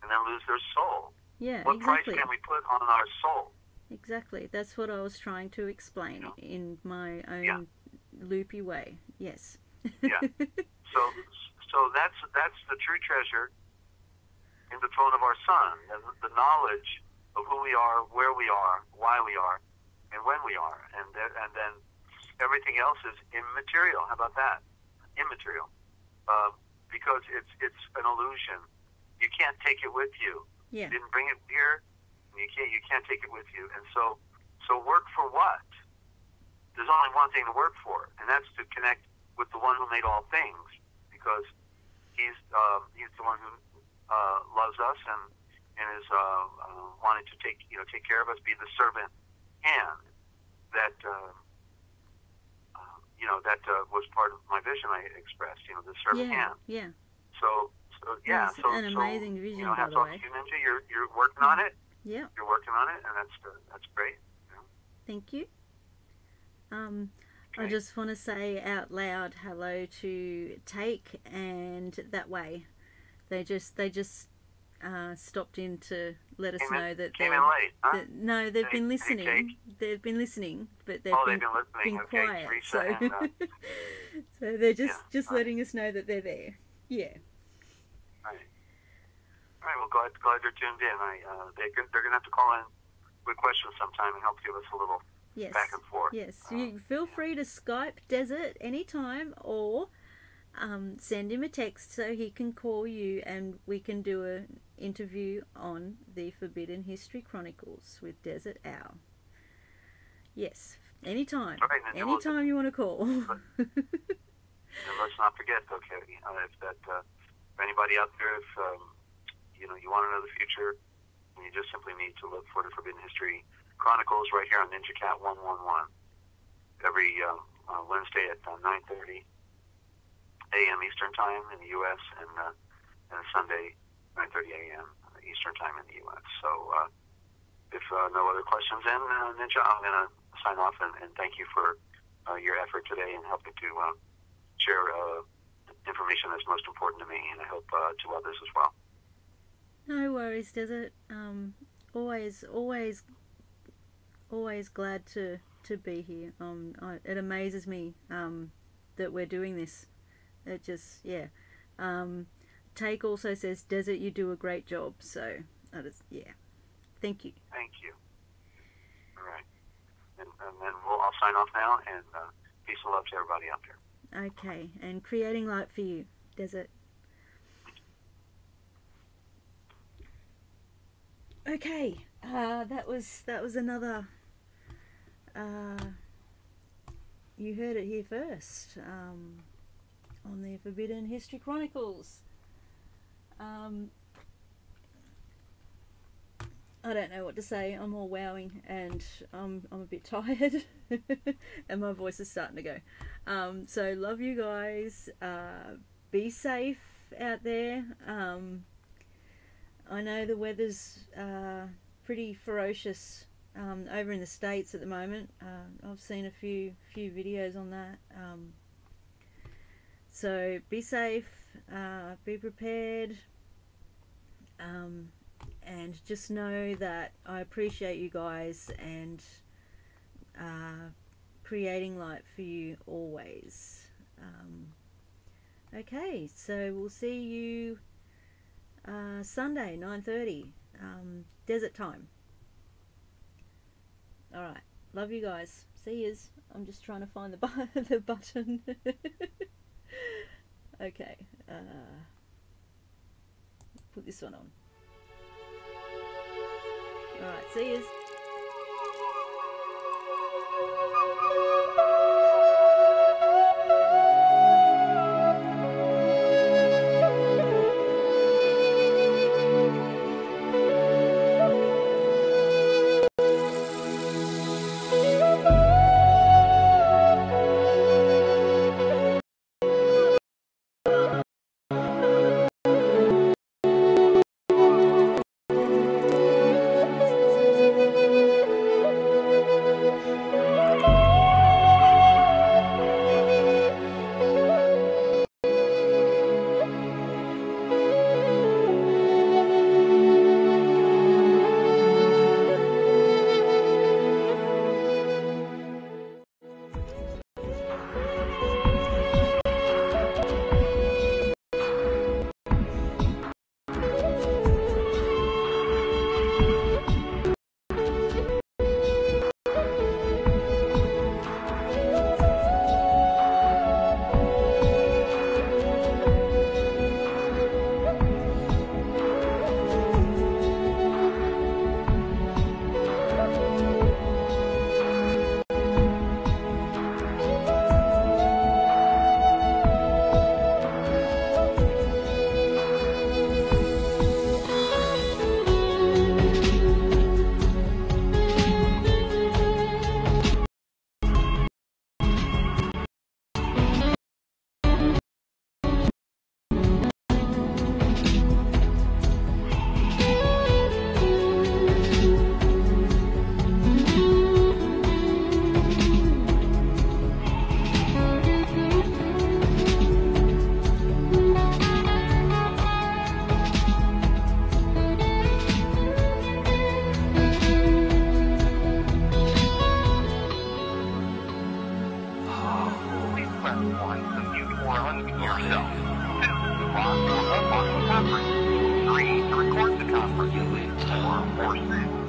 and then lose their soul?" Yeah, what exactly. price can we put on our soul? Exactly. That's what I was trying to explain in my own loopy way. Yes. Yeah. So that's the true treasure in the throne of our Son, and the knowledge of who we are, where we are, why we are, and when we are, and then everything else is immaterial. How about that? Immaterial, because it's an illusion. You can't take it with you. Yeah. You didn't bring it here, and you can't take it with you. And so work for what? There's only one thing to work for, and that's to connect with the one who made all things, because he's the one who loves us and is wanting to take care of us, be the servant hand that that was part of my vision I expressed. The servant hand. Yeah. So yeah. That's an amazing vision, by the way. You, Ninja, you're working on it. Yeah. You're working on it, and that's great. Thank you. Okay. I just want to say out loud hello to Take and That Way. They just stopped in to let us know that came in late, huh? no, they've been listening. They've been listening, but they've been quiet. Okay, so, so they're just letting us know that they're there. Yeah. All right. Well, glad they're tuned in. They're going to have to call in with questions sometime and help give us a little back and forth. Yes. You feel free to Skype Desert anytime, or send him a text so he can call you and we can do an interview on the Forbidden History Chronicles with Dezert-Owl. Yes, anytime. Right, anytime you want to call. And let's not forget, okay, if anybody out there, if you want to know the future, you just simply need to look for the Forbidden History Chronicles right here on NinjaCat 111 every Wednesday at 9:30 a.m. Eastern Time in the U.S. and Sunday 9:30 a.m. Eastern Time in the U.S. So if no other questions, then Ninja, I'm gonna sign off and thank you for your effort today and helping to share information that's most important to me, and I hope to others as well. No worries, Desert. Always glad to be here. It amazes me that we're doing this. It just, yeah. Take also says, Desert, you do a great job. So, yeah. Thank you. Thank you. All right. And then I'll sign off now, and peace and love to everybody out there. Okay. And creating light for you, Desert. Okay. That was another... you heard it here first. On the Forbidden History Chronicles. I don't know what to say. I'm all wowing, and I'm a bit tired, and my voice is starting to go. So love you guys. Be safe out there. I know the weather's pretty ferocious over in the States at the moment. I've seen a few videos on that. So be safe, be prepared, and just know that I appreciate you guys and creating light for you always. Okay, so we'll see you Sunday, 9:30, desert time. Alright, love you guys. See yous. I'm just trying to find the button. Okay, put this one on. Alright, see yous. yourself. 2, to log your home on the conference. 3, to record the conference. 4,